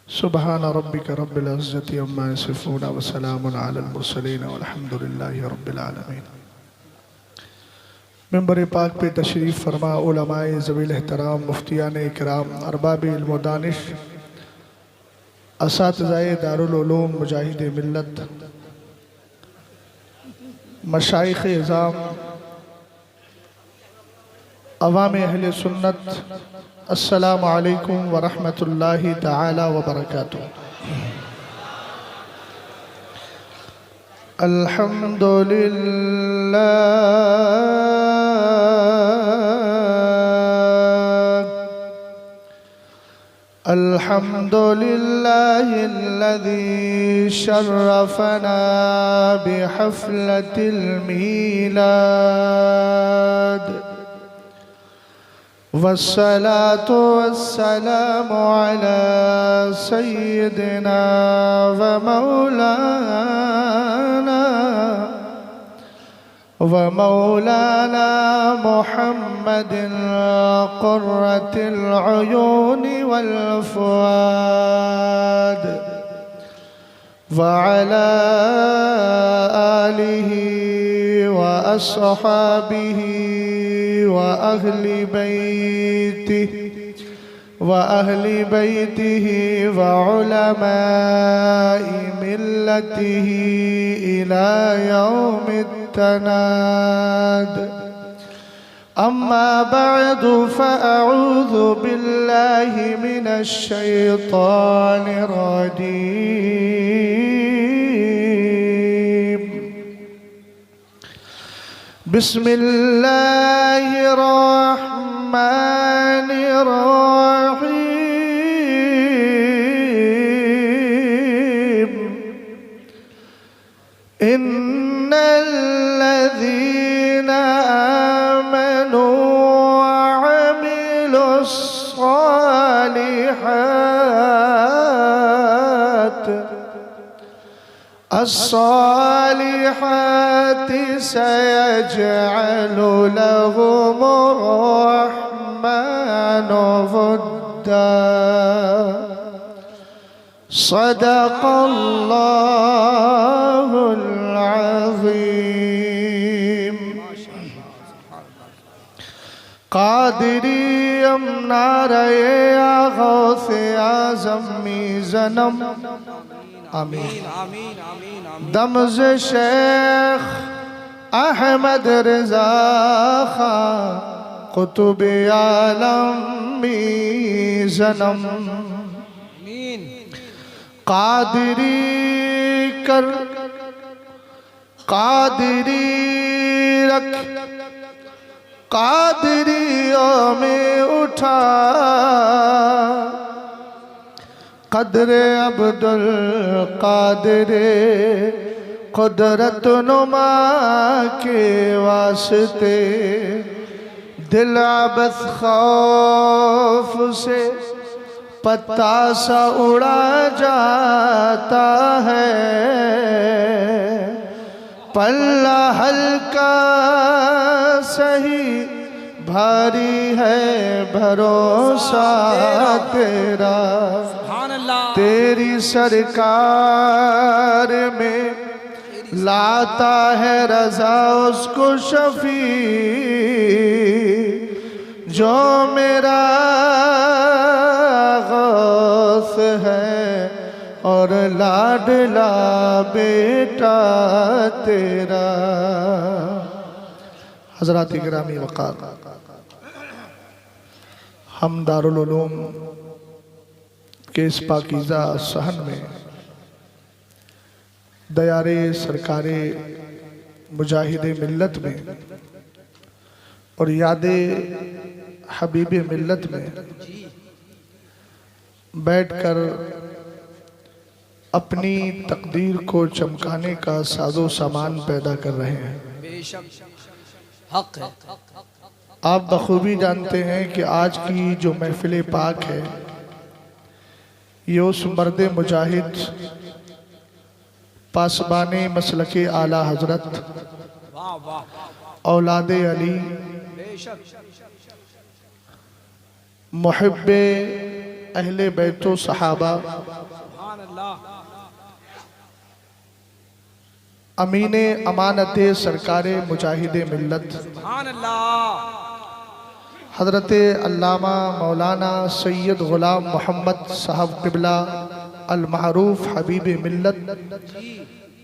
सुबहान रब्बिक रब्बिल इज़्ज़ति अम्मा यसिफून व सलामुन अलल मुरसलीन वल्हम्दुलिल्लाहि रब्बिल आलमीन। मिंबर पाक पे तशरीफ़ फरमा उलमाए ज़वील एहतराम, मुफ्तियान इकराम, अरबाब इल्म व दानिश, असातिज़ाए दारुल उलूम, मुजाहिद मिल्लत, मशाइख़ इज़ाम, अवाम अहले सुन्नत, अस्सलामु अलैकुम व रहमतुल्लाहि तआला व बरकातुहू। अल्हम्दुलिल्लाहिल्लज़ी शर्रफ़ना बिहफ़्लतिल मीलाद वस्सलातु वस्सलामु अला सय्यिदिना व मौलाना मुहम्मदिन क़ुर्रतिल अयूनि वल फ़ुआद व अला आलिहि व अस्हाबिहि व अहली बैतिही व उलमाए मिल्लतिही इला यौमित तनाद। अम्मा बअदु फ़अऊज़ु बिल्लाहि मिनश शैतानिर रजीम। बिस्मिल्लाहिर्रहमानिर्रहीम। इन्नल्लज़ीना आमनू व अमिलुस्सालिहात सयजअलु लहुमुर रहमानु वुद्दा। सदक़ल्लाहुल अज़ीम। कादिरियम नारे गौसे आज़मी ज़नम आमीन। दमज़ शेख अहमद रज़ा खां कुतुब आलमी ज़नम। कादिरी कर कादिरी रख कादिरियों में उठा कदरे अब्दुल कादिरे कुदरत नुमा के वास्ते दिल बस खौफ से पत्ता सा उड़ा जाता है। पल्ला हल्का सही भारी है भरोसा तेरा। तेरी सरकार में लाता है रजा उसको शफी जो मेरा गौस है और लाडला बेटा तेरा। हज़रात गिरामी वक़ार, हम दारुल उलूम के इस पाकीज़ा सहन में दयारे सरकारे मुजाहिदे मिल्लत में और यादे हबीबे मिल्लत में बैठकर अपनी तकदीर को चमकाने का साजो सामान पैदा कर रहे हैं। हक है। आप बखूबी जानते हैं कि आज की जो महफिल पाक है ये उस मर्द मुजाहिद पासबाने मसलके आला हजरत औलादे अली मुहिब्बे अहले बैतो सहाबा, अमीने अमानत सरकारे मुजाहिदे मिल्लत हज़रत अल्लामा मौलाना सैयद ग़ुलाम मोहम्मद साहब क़िबला अल मारूफ हबीब मिल्लत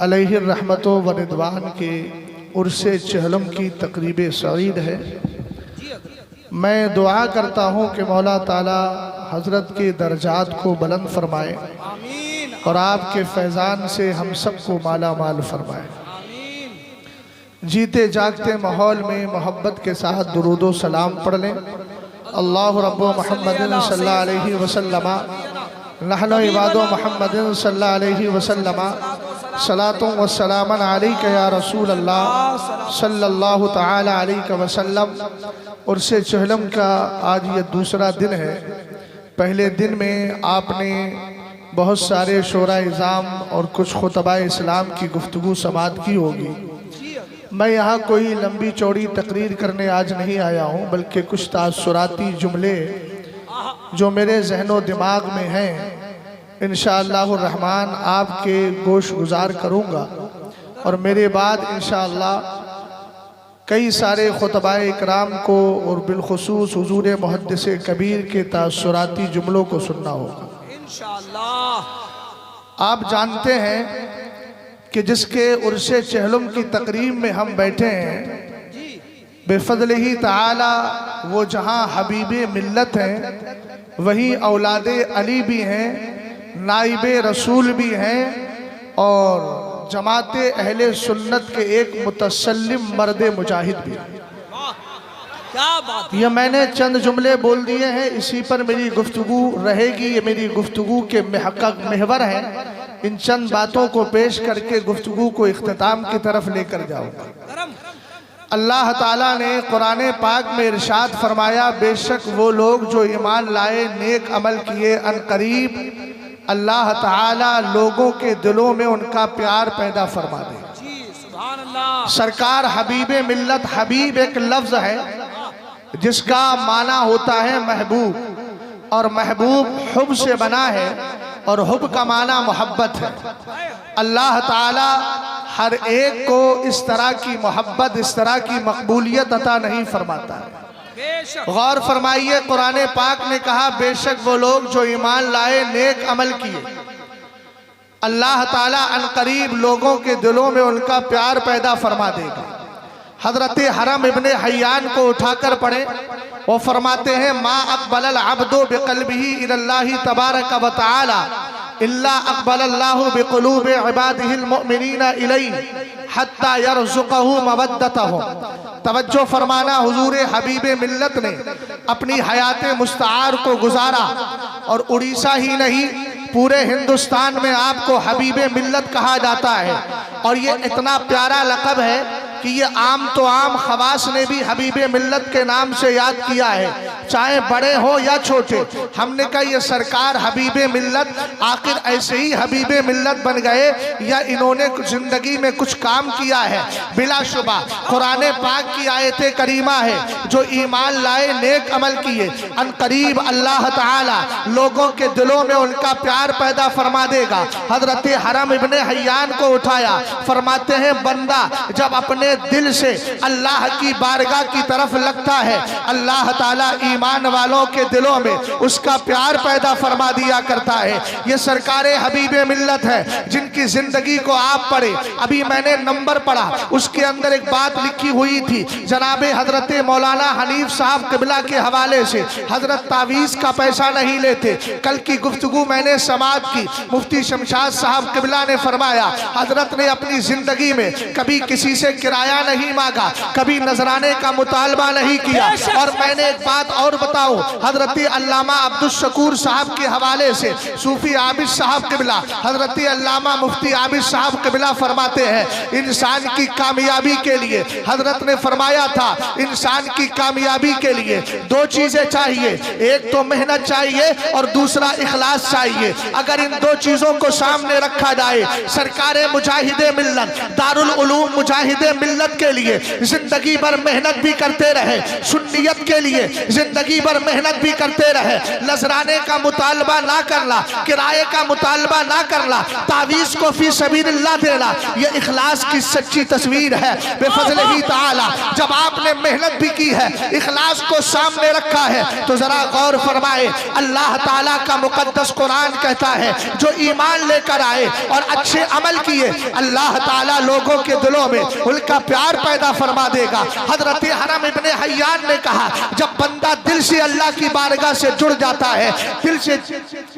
अलैहि रहमतो व रिदवान के उर्से चहलम की तकरीब सईद है। मैं दुआ करता हूँ कि मौला ताला हज़रत के दर्जात को बुलंद फरमाए और आपके फैज़ान से हम सबको माला माल फरमाए। जीते जागते माहौल में मोहब्बत के साथ दुरूदो सलाम पढ़ लें। अल्लाह रब्बो मुहम्मदिन सल्लल्लाहु अलैहि वसल्लम नहनु इबादो मुहम्मदिन सल्लल्लाहु अलैहि वसल्लम सलातुन व सलामन अलैका या रसूल अल्लाह सल्लल्लाहु तआला अलैहि वसल्लम। उर्से चहलम का आज ये दूसरा दिन है। पहले दिन में आपने बहुत सारे शोरा इज़ाम और कुछ खुतबा इस्लाम की गुफ्तगू समात की होगी। मैं यहाँ कोई लंबी चौड़ी तकरीर करने आज नहीं आया हूँ, बल्कि कुछ तासुराती जुमले जो मेरे जहनो दिमाग में हैं इंशाअल्लाहुर रहमान आपके गोश गुजार करूँगा। और मेरे बाद इंशाअल्लाह कई सारे खुतबाए इकराम को और बिलखुसूस हुजूर मुहद्दिस कबीर के तासुराती जुमलों को सुनना होगा इंशाअल्लाह। आप जानते हैं कि जिसके उर्से चहलुम की तकरीब में हम बैठे हैं, बेफज़लिही ताला वो जहाँ हबीबे मिल्लत हैं, वहीं औलादे अली भी हैं, नाइबे रसूल भी हैं और जमाते अहले सुन्नत के एक मुतसल्लिम मर्द मुजाहिद भी हैं। क्या बात। ये मैंने चंद जुमले बोल दिए हैं, इसी पर मेरी गुफ्तगू रहेगी। ये मेरी गुफ्तगू के महवर हैं। इन चंद बातों को पेश करके गुफ्तगू को इख्तिताम की तरफ लेकर जाऊंगा। अल्लाह ताला ने कुरान पाक में इरशाद फरमाया, बेशक वो लोग जो ईमान लाए नेक अमल किए अनकरीब अल्लाह ताला लोगों के दिलों में उनका प्यार पैदा फरमा दे। सरकार हबीबे मिल्लत, हबीब एक लफ्ज़ है जिसका माना होता है महबूब, और महबूब हुब से बना है और हुब का माना मोहब्बत है। अल्लाह ताला हर एक को इस तरह की मोहब्बत, इस तरह की मकबूलियत अता नहीं फरमाता है। गौर फरमाइए, कुरान पाक ने कहा बेशक वो लोग जो ईमान लाए नेक अमल किए अल्लाह ताला अनकरीब लोगों के दिलों में उनका प्यार पैदा फरमा देगा। हजरत हरम इब्ने हय्यान को उठाकर पढ़े, वो फरमाते हैं मा अक़बलल अब्दु बिक़ल्बिही इलल्लाहि तबारक व तआला इल्ला अक़बलल्लाहु बिक़ुलूबि इबादिहिल मुअमिनीना इलैहि हत्ता यरज़ुक़हु मवद्दतहुम। तवज्जो फरमाना, हुजूर हबीबे मिल्लत ने अपनी हयात मुस्तआर को गुजारा और उड़ीसा ही नहीं पूरे हिंदुस्तान में आपको हबीबे मिल्लत कहा जाता है। और ये इतना प्यारा लक़ब है कि ये आम तो आम खवास ने भी हबीबे मिल्लत के नाम से याद किया है, चाहे बड़े हो या छोटे। हमने कहा ये सरकार हबीबे मिल्लत आखिर ऐसे ही हबीबे मिल्लत बन गए या इन्होंने जिंदगी में कुछ काम किया है? बिलाशुबा कुरान पाक की आयत करीमा है, जो ईमान लाए नेक अमल किए अनकरीब अल्लाह ताला लोगों के दिलों में उनका प्यार पैदा फरमा देगा। हजरत हरम इब्ने हय्यान को उठाया, फरमाते हैं बंदा जब अपने दिल से अल्लाह की बारगाह की तरफ लगता है, अल्लाह ताला ईमान वालों के दिलों में उसका प्यार पैदा फरमा दिया करता है। ये सरकारे हबीबे मिल्लत है जिनकी जिंदगी को आप पढ़े। अभी मैंने नंबर पढ़ा, उसके अंदर एक बात लिखी हुई थी जनाबे हजरत मौलाना हनीफ साहब क़िबला के हवाले से। हजरत तावीज़ का पैसा नहीं लेते। कल की गुफ्तगू मैंने समात की, मुफ्ती शमशाद साहब क़िबला ने फरमाया हजरत ने अपनी जिंदगी में कभी किसी से किराया नहीं मांगा, कभी नजराने का मुतालबा नहीं किया। और मैंने एक बात और बताऊं, हजरत अल्लामा अब्दुल शकूर साहब के हवाले से सूफी आबिद साहब क़िबला, हजरत अल्लामा मुफ्ती आबिद साहब क़िबला फरमाते हैं इंसान की कामयाबी के लिए हजरत ने फरमाया था, इंसान की कामयाबी के लिए दो चीजें चाहिए, एक तो मेहनत चाहिए और दूसरा इखलास चाहिए। अगर इन दो चीजों को सामने रखा जाए, सरकारे मुजाहिदे मिल्लत दारुल उलूम मुजाहिदे मिल्लत के लिए जिंदगी भर मेहनत भी करते रहे, सुन्नियत के लिए जिंदगी भर मेहनत भी करते रहे, नजराने का मुतालबा ना करना, किराए का मुतालबा ना करना, तावीज़ को फी सबीलिल्लाह देना, ये इखलास की सच्ची तस्वीर है। बेफज़लिही ताला जब आपने मेहनत भी की है, इखलास को सामने रखा है, तो जरा गौर फरमाए, अल्लाह ताला का मुकद्दस कुरान कहता है जो ईमान लेकर आए और अच्छे अमल किए, अल्लाह ताला लोगों के दिलों में उनका प्यार पैदा फरमा देगा। हजरत हरम इब्ने हय्यान ने कहा जब बंदा दिल से अल्लाह की बारगाह से जुड़ जाता है,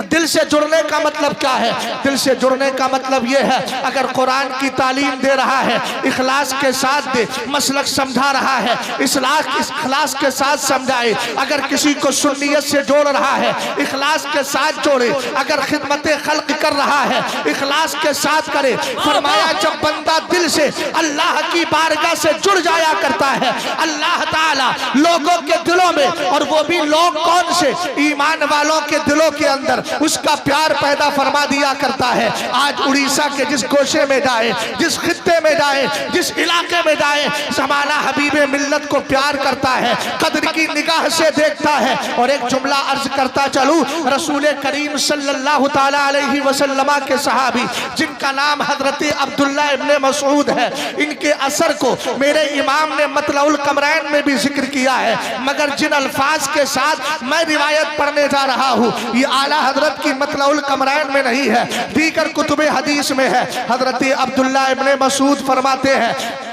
दिल से जुड़ने का मतलब क्या है? दिल से जुड़ने का मतलब यह है अगर कुरान की तालीम दे रहा है इखलास के साथ दे, मसलक समझा रहा है इखलास के साथ समझाए, अगर किसी को सुन्नियत से जोड़ रहा है इखलास के साथ जोड़े, अगर खिदमत खल्क कर रहा है इखलास के साथ करे। फरमाया जब बंदा दिल से अल्लाह की बारगाह से जुड़ जाया करता है, अल्लाह ताला लोगों के दिलों में, और वो भी लोग कौन से? ईमान वालों के दिलों के अंदर उसका प्यार पैदा फरमा दिया करता है। आज उड़ीसा के जिस गोशे में जाए, जिस खित्ते में जाए, जिस इलाके में जाए, ज़माना हबीबे मिल्लत को प्यार करता है, कद्र की निगाह से देखता है। और एक जुमला अर्ज करता चलूं, रसूल करीम सल्लल्लाहु ताला अलैहि वसल्लम के सहाबी जिनका नाम हजरत अब्दुल्ला इब्ने मसूद है, इनके असर को मेरे इमाम ने मतलउल कमरैन में भी जिक्र किया है, मगर जिन अल्फाज के साथ मैं रिवायत पढ़ने जा रहा हूँ ये आला हजरत की मतलउल कमरैन में नहीं है, दीगर कुतुबे हदीस में है। हजरत अब्दुल्ला इब्ने मसूद फरमाते हैं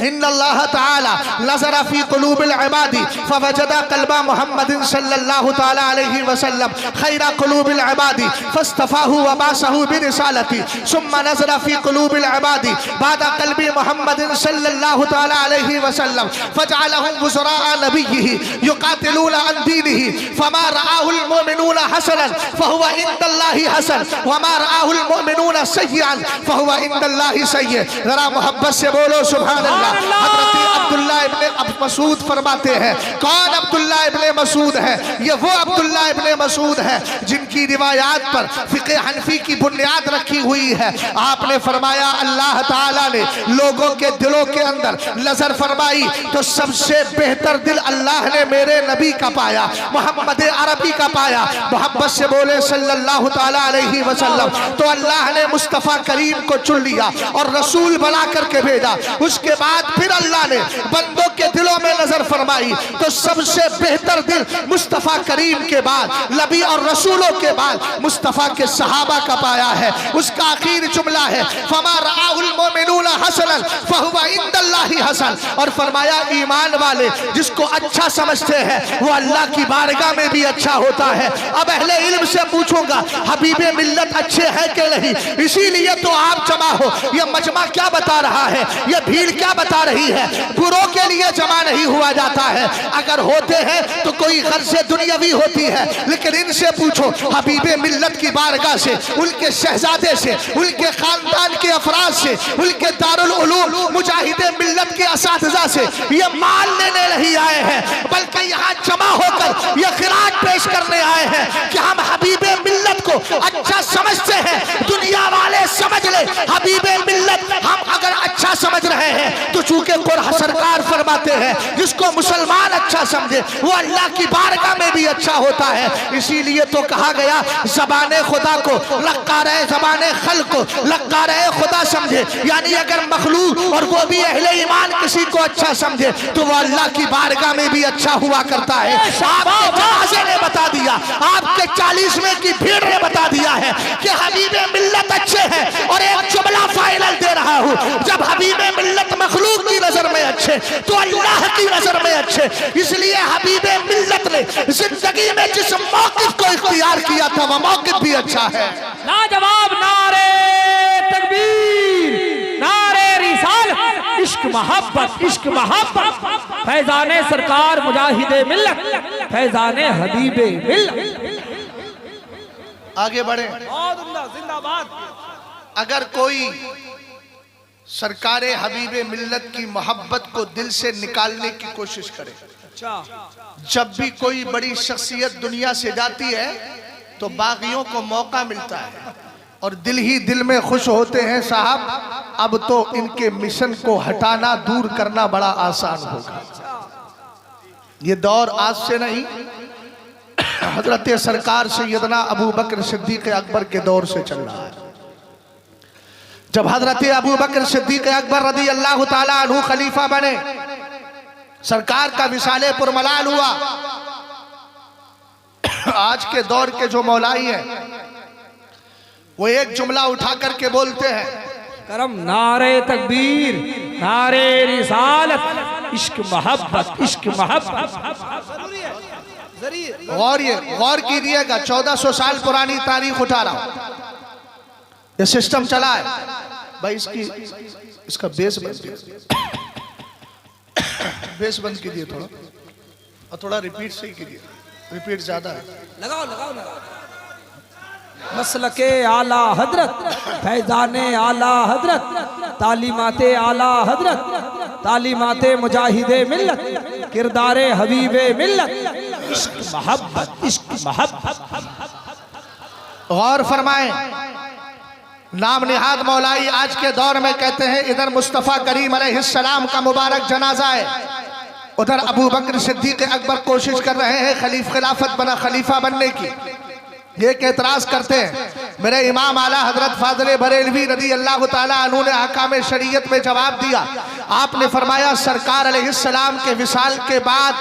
इन्नल्लाह ताला नज़रा फी क़ुलूबिल इबादी फवजदा क़ल्बा मुहम्मदिन सल्लल्लाहु ताला अलैहि वसल्लम खैरा क़ुलूबिल इबादी फस्तफ़ाहु व बासहु बिरिसालती सुम्मा नज़रा फी क़ुलूबिल इबादी बादा क़ल्बी मुहम्मदिन सल्लल्लाहु ताला अलैहि वसल्लम फजअलहुम वज़राअ नबिय्यिही युक़ातिलूना अन दीनिही फमा रआहुल मुमिनूना हसनन फहुवा इंदल्लाहि हसन वमा रआहुल मुमिनूना सय्यअन फहुवा इंदल्लाहि सय्य। जरा मोहब्बत से बोलो सुभान अल्लाह। हज़रत अब्दुल्ला इब्ने मसूद फरमाते हैं, कौन अब्दुल्ला इब्ने मसूद है? ये वो अब्दुल्ला इब्ने मसूद है जिनकी रिवायात पर फ़िक़्ह हनफी की बुनियाद रखी हुई है। आपने फरमाया अल्लाह ताला ने लोगों के दिलों के अंदर नजर फरमाई तो सबसे बेहतर दिल अल्लाह ने मेरे नबी का पाया, मोहम्मद अरबी का पाया। मोहब्बत से बोले सल्लल्लाहु ताला अलैहि वसल्लम। तो अल्लाह ने मुस्तफ़ा करीम को चुन लिया और रसूल बना करके भेजा। उसके बाद फिर अल्लाह ने बंदों के दिलों में नजर फरमाई तो सबसे बेहतर दिल मुस्तफ़ा करीम के बाद, नबी और रसूलों के बाद मुस्तफ़ा के सहाबा का पाया है। उसका आखिर जुमला है फमा रआहुल मुमिनूना हसनन फहुवा इंदल्लाहि हसन। और फरमाया ईमान वाले जिसको अच्छा समझते हैं वो अल्लाह की बारगाह में भी अच्छा होता है। अब अहले इल्म से पूछूंगा हबीबे मिल्लत अच्छे हैं कि नहीं? इसीलिए तो आप जमा हो। ये मजमा क्या बता रहा है? ये भीड़ क्या बता रही है? बुरों के लिए जमा नहीं हुआ जाता है, अगर होते हैं तो कोई गर्ज़े दुनियावी होती है। लेकिन इनसे पूछो हबीबे मिल्लत की बारगाह से, उनके शहजादे से, उनके खानदान के अफराद से, उनके दारुल उलूम मुजाहिदे मिल्लत के असातिज़ा से ये माल लेने नहीं आए हैं, बल्कि यहाँ जमा होकर ये खिराज पेश करने आए हैं कि हम हबीबे मिल्लत को अच्छा समझते हैं। दुनिया वाले समझ ले हबीबे मिल्लत हम अगर अच्छा समझ रहे हैं तो चूंकि कुरान सरकार फरमाते हैं जिसको मुसलमान अच्छा समझे वो अल्लाह की बारगाह में भी अच्छा होता है। इसीलिए तो कहा गया ज़बाने खुदा को लक्कारे ज़बाने खल्क को लक्कारे खुदा समझे, यानी अगर मखलूक और वो भी अहले ईमान किसी को अच्छा समझे तो वो अल्लाह की बारगाह में भी अच्छा हुआ करता है। आपके जनाजे ने बता दिया, आपके 40वें की भीड़ ने बता दिया है कि हबीबे मिल्लत अच्छे हैं। और एक जुमला फाइनल दे रहा हूँ, जब हबीबे मिल्लत मखलूक की नजर में अच्छे तो अल्लाह की नजर में अच्छे। इसलिए हबीबे मिल्लत ने जिंदगी में जिस मौक़िफ़ को इख्तियार किया था वो मौक़िफ़ भी अच्छा है। लाजवाब नारे तकबीर, नारे रिसालत, इश्क मोहब्बत, फैजाने सरकार मुजाहिदे मिल्लत, फैजाने हबीबे मिल्लत। आगे बढ़े। जिंदाबाद। अगर कोई सरकारे हबीबे मिल्लत की मोहब्बत को दिल से निकालने की कोशिश करे, जब भी कोई बड़ी शख्सियत दुनिया से जाती है तो बागियों को मौका मिलता है और दिल ही दिल में खुश होते हैं साहब अब तो इनके मिशन को हटाना दूर करना बड़ा आसान होगा। ये दौर आज से नहीं, हजरत सरकार सैयदना अबू बकर सिद्दीक अकबर के दौर से चल रहा है। जब हजरत अबू बकर सिद्दीक अकबर रदी अल्लाह ताला अन्हु खलीफा बने, सरकार का विसाले पुरमलाल हुआ। आज के दौर के जो मौलाई हैं वो एक जुमला उठा करके बोलते हैं, करम नारे तकबीर, नारे रिसालत, इश्क मोहब्बत, इश्क मोहब्बत। गौर कीजिएगा, 1400 साल पुरानी तारीख उठा रहा हूं। ये सिस्टम चला है भाई, इसका बेस बंद कीजिए, बेस बंद कीजिए थोड़ा, और थोड़ा रिपीट सही कीजिए, रिपीट ज्यादा है। लगाओ लगाओ लगाओ। मसलके आला हजरत, फैजाने आला हजरत, तालीमाते आला हजरत, तालीमाते मुजाहिदे मिल्लत, किरदारे हबीबे मिल्लत, इश्क मोहब्बत, इश्क मोहब्बत। गौर फरमाएं, नाम निहाद मौलाई आज के दौर में कहते हैं इधर मुस्तफ़ा करीम अलैहिस्सलाम का मुबारक जनाजा है, उधर अबू बकर सिद्दीक अकबर कोशिश कर रहे हैं खिलाफत बना खलीफा बनने की। एक एतराज करते हैं, मेरे इमाम आला हजरत फाज़िल बरेलवी रदी अल्लाह ताला अन्हु ने अहकाम शरीयत में जवाब दिया। आपने फरमाया सरकार अलैहिस्सलाम के विसाल के बाद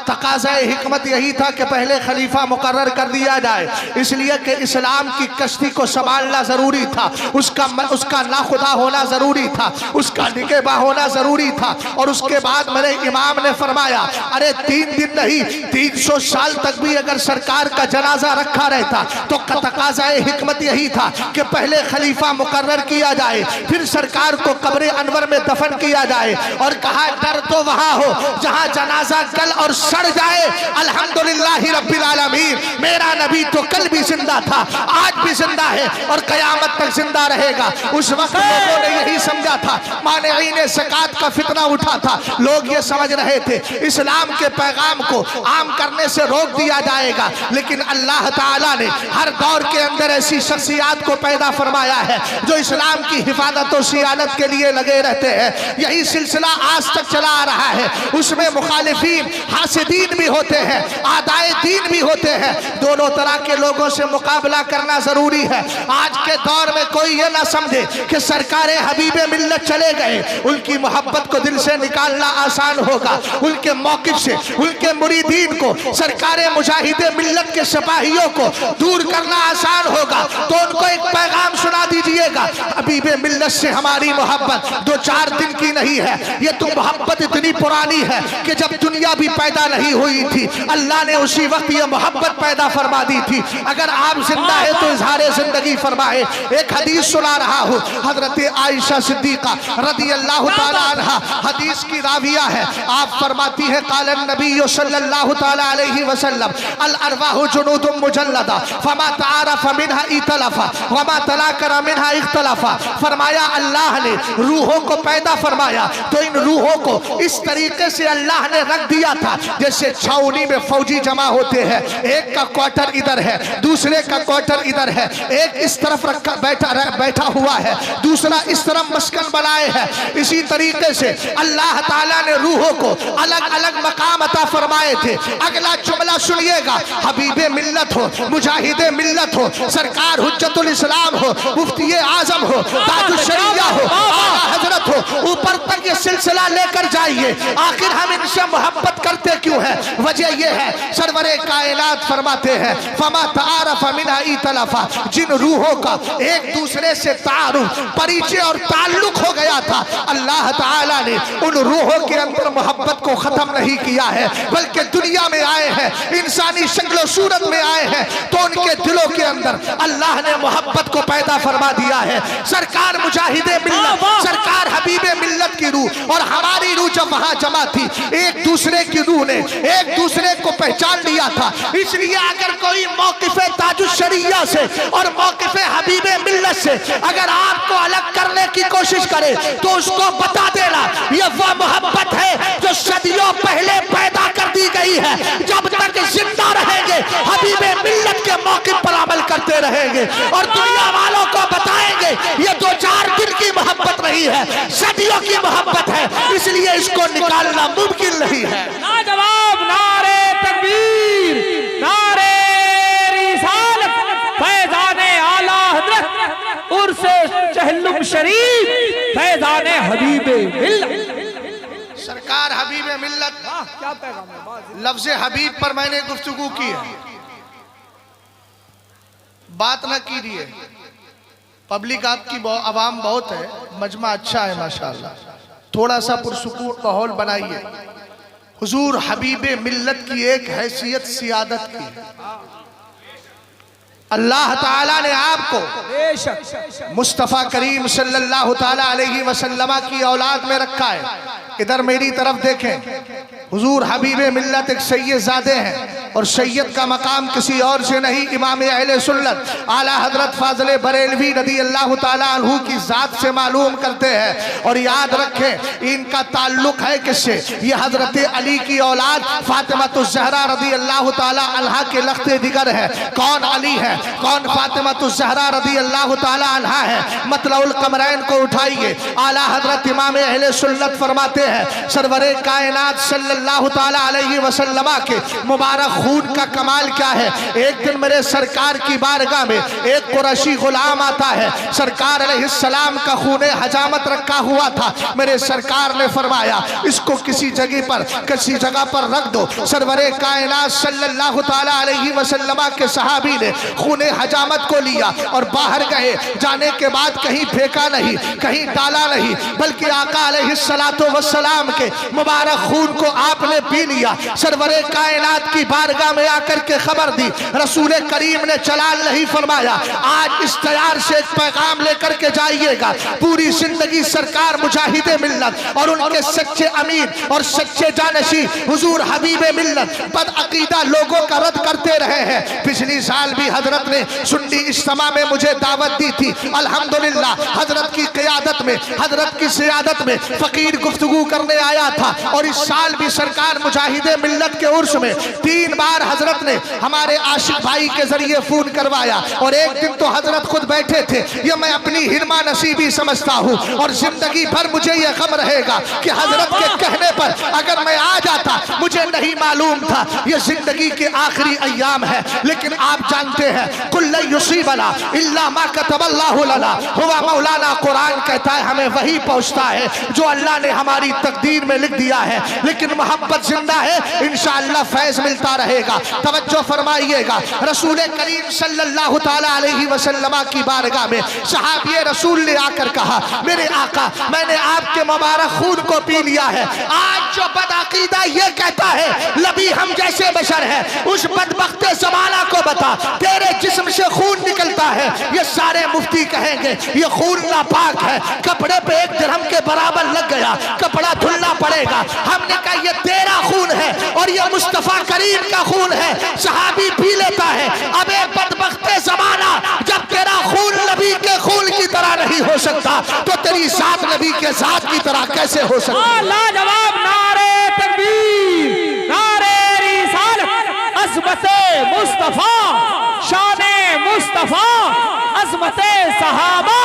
तकाज़े हिकमत यही था कि पहले खलीफा मुकर्रर कर दिया जाए, इसलिए कि इस्लाम की कश्ती को संभालना जरूरी था, उसका नाखुदा होना जरूरी था, उसका निगहबा होना जरूरी था। और उसके बाद मेरे इमाम ने फरमाया, अरे 3 दिन नहीं 300 साल तक भी अगर सरकार का जनाजा रखा रहता तो तकाज़े हिकमत यही था कि पहले खलीफा मुकर्रर किया जाए, फिर सरकार को कब्र अनवर में दफन किया जाए। और कहा डर तो वहां हो जहां जनाजा गल और सड़ जाए। अल्हम्दुलिल्लाह रब्बिल आलमीन, मेरा नबी तो कल भी जिंदा था, आज भी जिंदा है और कयामत तक जिंदा रहेगा। उस वक्त लोगों ने यही समझा था, मानेईन ज़कात का फितना उठा था, लोग ये समझ रहे थे इस्लाम के पैगाम को आम करने से रोक दिया जाएगा। लेकिन अल्लाह ताला ने हर दौर के अंदर ऐसी शख्सियात को पैदा फरमाया है जो इस्लाम की हिफाजत और सियानत के लिए लगे रहते हैं। यही सिलसिला आज तक चला आ रहा है। उसमें मुखालिफीन हासिदीन भी होते हैं, आदाए दीन भी होते हैं। दोनों तरह के लोगों से मुकाबला करना जरूरी है। आज के दौर में कोई ये ना समझे कि सरकारें हबीबे मिल्लत चले गए, उनकी मोहब्बत को दिल से निकालना आसान होगा। उनके मौक़िफ़ से उनके मुरीदीन को, सरकारें मुजाहिदे मिल्लत के सिपाहियों को दूर करना आसान होगा। तो उनको एक पैगाम सुना दीजिएगा, हबीबे मिल्लत से हमारी मोहब्बत 2-4 दिन की नहीं है, ये तो मोहब्बत इतनी पुरानी है कि जब दुनिया भी पैदा नहीं हुई थी अल्लाह ने उसी वक्त ये मोहब्बत पैदा फरमा दी थी। अगर आप जिंदा है तो इजहारे जिंदगी फरमाए। एक हदीस सुना रहा हूँ, हजरत आयशा सिद्दीका रदी अल्लाह ताला अन्हा हदीस की राविया है। आप फरमाती है क़ाल नबी सल्लल्लाहु ताला अलैहि वसल्लम अल अरवाहु जुनूदुम मुजल्लदा फमा तआरफ मिनहा इतलफा वमा तनाकरा मिनहा इख्तलफा। फरमाया अल्लाह ने रूहों को पैदा फरमाया तो इन रूहों को इस तरीके से अल्लाह ने रख दिया था जैसे छावनी में फौजी जमा होते हैं, एक का क्वार्टर इधर है, दूसरे का क्वार्टर इधर है, एक इस तरफ रखा बैठा हुआ है, दूसरा इस तरफ मस्कन बनाए है। इसी तरीके से अल्लाह ताला ने रूहों को अलग अलग मकाम अता फरमाए थे। अगला जुमला सुनिएगा, हबीबे मिल्लत हो, मुजाहिदे मिल्लत हो, सरकार हुज्जतुल इस्लाम हो, मुफ्ती आजम हो, ताजुश शरिया हो, आला हजरत हो, ऊपर तक ये सिलसिला लेकर जाइए। आखिर हम इनसे मोहब्बत करते क्यों है? वजह यह है, सरवरे कायनात फरमाते हैं फमा तआरफ मिनहा इतलफा, जिन रूहों का एक दूसरे से तारुफ, परिचय और ताल्लुक हो गया था, अल्लाह ताला ने उन रूहों के अंदर मोहब्बत को खत्म नहीं किया है, बल्कि दुनिया में आए हैं, इंसानी शक्ल सूरत में आए हैं तो उनके दिलों के अंदर अल्लाह ने मोहब्बत को पैदा फरमा दिया है। सरकार मुजाहिदे मिल्लत, सरकार हबीबे मिल्लत की रूह और हमारी रूह जब वहां जमा थी, एक दूसरे की रूह ने एक दूसरे को पहचान लिया था। इसलिए अगर कोई मौक़िफ़े ताजुश शरिया से और मौक़िफ़े हबीबे मिल्लत से अगर आपको अलग करने की कोशिश करे तो उसको बता देना ये वह मोहब्बत है जो सदियों पहले पैदा कर दी गई है। जब तक जिंदा रहेंगे हबीबे मिल्लत के मौक़िफ़ पर अमल करते रहेंगे और दुनिया वालों को बताएंगे ये 2-4 दिन की मोहब्बत नहीं है, सदियों की मोहब्बत है। इसलिए इसको निकालना मुमकिन नहीं है। जवाब नारे शरीफ फैजान हबीब मिल्लत। सरकार हबीब मिल्लत, क्या पैगाम है? लफ्ज हबीब पर मैंने गुफ्तगू की है, बात ना कीजिए। पब्लिक आपकी आवाम बहुत है, मजमा अच्छा है माशाअल्लाह, थोड़ा सा पुरसुकून माहौल बनाइए। हुजूर हबीब मिल्लत की एक हैसियत सियादत की है। अल्लाह ताला ने आपको मुस्तफ़ा करीम सल्लल्लाहु ताला अलैहि वसल्लम की औलाद में रखा है। इधर मेरी तरफ देखें, हुजूर हबीब मिल्लत एक सैयद ज़ादे हैं और सैयद का मकाम किसी और से नहीं, इमाम अहले सुन्नत आला हजरत फाज़िल बरेलवी रज़ी अल्लाह ताला अन्हु की ज़ात से मालूम करते हैं। और याद रखें इनका ताल्लुक है किससे? ये हजरत अली की औलाद फातिमातुज़ ज़हरा रज़ी अल्लाह ताला अन्हा के लख्ते दिगर है। कौन अली है, कौन फातिमातुज़ ज़हरा रज़ी अल्लाह ताला अन्हा है? मतलउल कमरैन को उठाइए, आला हजरत इमाम अहले सुन्नत फरमाते हैं सरवरे कायनात सल्लल्लाहु ताला अलैहि वसल्लम के मुबारक खून का कमाल क्या है। एक दिन मेरे सरकार की बारगाह में एक कुरैशी गुलाम आता है, सरकार अलैहिस्सलाम का खूने हजामत रखा हुआ था। मेरे सरकार ने फरमाया इसको किसी जगह पर रख दो। सरवरे कायनात सल्लल्लाहु ताला अलैहि वसल्लम के सहाबी ने खूने हजामत को लिया और बाहर गए। जाने के बाद कहीं फेंका नहीं, कहीं डाला नहीं, बल्कि आका अलैहिस्सलातु वस्सलाम के मुबारक खून को आपने पी लिया। सरवरे कायनात की बारगाह में आकर के खबर दी। रसूल करीम ने चलाल नहीं फरमाया, आज इस तैयार से एक पैगाम लेकर के जाइएगा। पूरी जिंदगी सरकार मुजाहिदे मिल्लत और उनके सच्चे अमीर और सच्चे जानशी हुजूर हबीबे मिल्लत बद अकीदा लोगों का रद्द करते रहे हैं। पिछली साल भी हजरत ने सुन्नी इज्तिमा में मुझे दावत दी थी। अल्हम्दुलिल्लाह हजरत की क़यादत में, हजरत की सियादत में फकीर गुफ्तगू करने आया था। और इस साल भी सरकार मुजाहिदे मिल्लत के उर्स में 3 बार हजरत ने हमारे आशिक भाई के जरिए फोन करवाया। और एक दिन तो हजरत खुद बैठे थे। ये मैं अपनी हिरमा नसीबी समझता हूँ और जिंदगी भर मुझे यह गम रहेगा कि हजरत के कहने पर अगर मैं आ जाता, मुझे नहीं मालूम था ये जिंदगी के आखिरी अय्याम है। लेकिन आप जानते हैं कुल्ल युसीबना इल्ला मा कतबल्लाहु लना हुवा मौलाना। कुरान कहता है हमें वही पहुंचता है जो अल्लाह ने हमारी तकदीर में लिख दिया है। लेकिन मोहब्बत जिंदा है, इंशाअल्लाह फैज मिलता रहेगा। तवज्जो फरमाइएगा, रसूल करीम सल्लल्लाहु ताला अलैहि वसल्लम की बारगाह में सहाबी रसूल ने आकर कहा मेरे आका मैंने आपके मुबारक खून को पी लिया है। आज जो बदअकीदा ये कहता है नबी हम जैसे बशर है, उस बदबख्ते ज़माना को बता तेरे जिस्म से खून निकलता है। ये सारे मुफ्ती कहेंगे ये खून नापाक है, कपड़े पे 1 दिरहम के बराबर लग गया, कपड़ा धुलना पड़ेगा। हमने कहा ये तेरा खून है और ये मुस्तफा करीम का खून है, सहाबी पी लेता है। अब एक बदबख्ते ज़माना जब तेरा खून नबी के खून की तरह नहीं हो सकता तो तेरी जात नबी के जात की तरह कैसे हो सकती? लाजवाब नारे तकबीर, नारे रिसालत, अज़मते मुस्तफा, शाने मुस्तफा, अज़मते सहाबा।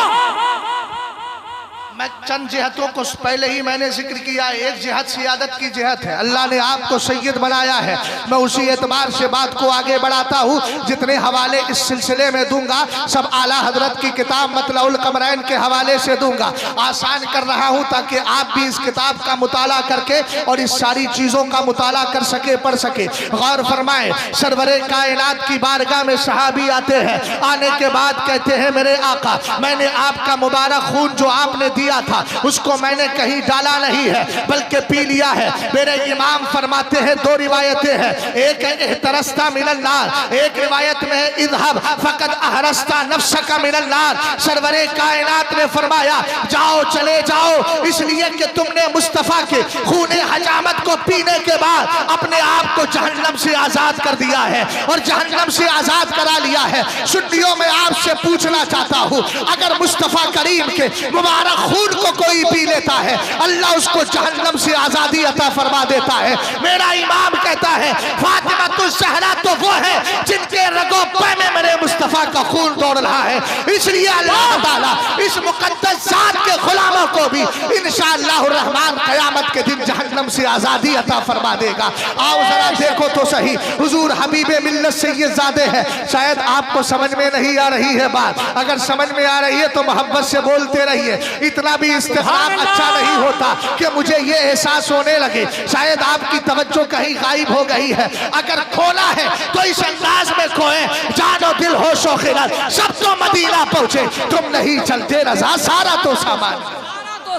मैं चंद जिहतों को पहले ही मैंने जिक्र किया। एक जिहत सियादत की जिहत है, अल्लाह ने आपको सैयद बनाया है। मैं उसी एतबार से बात को आगे बढ़ाता हूँ। जितने हवाले इस सिलसिले में दूंगा सब आला हजरत की किताब मतलउल कमरैन के हवाले से दूंगा। आसान कर रहा हूँ ताकि आप भी इस किताब का मुताला करके और इस सारी चीज़ों का मुताला कर सके, पढ़ सके। गौर फरमाए, सरवरे कायनात की बारगाह में सहाबी आते हैं। आने के बाद कहते हैं मेरे आका मैंने आपका मुबारक खून जो आपने दिया था उसको मैंने कहीं डाला नहीं है बल्कि पी लिया है। मेरे इमाम फरमाते हैं 2 रिवायतें हैं, एक है इहतरस्ता मिनल नार, एक रिवायत में है इज़हब फकद अहरस्ता नफ्सका मिनल नार। सरवरे कायनात ने फरमाया जाओ चले जाओ, इसलिए कि तुमने मुस्तफ़ा के खूने हजामत को पीने के बाद अपने आप को जहन्नम से आजाद कर दिया है और जहन्नम से आजाद करा लिया है। सुन्नियों में आपसे पूछना चाहता हूँ, अगर मुस्तफ़ा करीम के मुबारक खून को कोई पी लेता है अल्लाह उसको जहन्नम से आजादी अता फरमा देता है। मेरा इमाम कहता है फातिमा तो ज़हरा तो वो है जिनके रगों पे में मेरे मुस्तफा का खून दौड़ रहा है। इसलिए अल्लाह ताला इस मुकद्दस जात के गुलामों को भी इंशाअल्लाह रहमान क़यामत के दिन जहन्नम से आजादी अता फरमा देगा। आओ जरा देखो तो सही, हुजूर हबीबे मिल्लत सैयदजादे है। शायद आपको समझ में नहीं आ रही है बात, अगर समझ में आ रही है तो मोहब्बत से बोलते रहिए। इतना भी इस्तिग़फ़ार अच्छा नहीं होता कि मुझे ये एहसास होने लगे शायद आपकी तवज्जो कहीं गायब हो गई है। अगर खोना है तो इस अंदाज में खोए, जानो दिल होशो खिरत सब तो मदीना पहुंचे, तुम नहीं चलते रज़ा सारा तो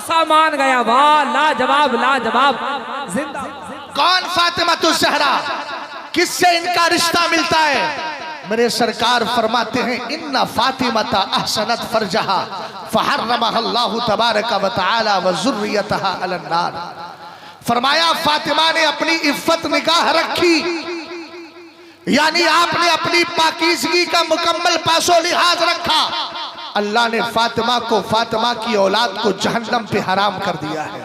सामान गया। वाह लाजवाब लाजवाब। जिंदा कौन फातिमा तो ज़हरा, किससे इनका रिश्ता मिलता है? मेरे सरकार फरमाते हैं इन्ना फातिमता अहसनत फरजहा फहर्रमहा अल्लाहु तबारका व तआला व ज़ुर्रियतहा अलन नार। फरमाया फातिमा ने अपनी इफ्फत निगाह रखी, यानी आपने अपनी पाकीज़गी का मुकम्मल पासो लिहाज रखा। अल्लाह ने फातिमा को, फातिमा की औलाद को जहन्नम पे हराम कर दिया है।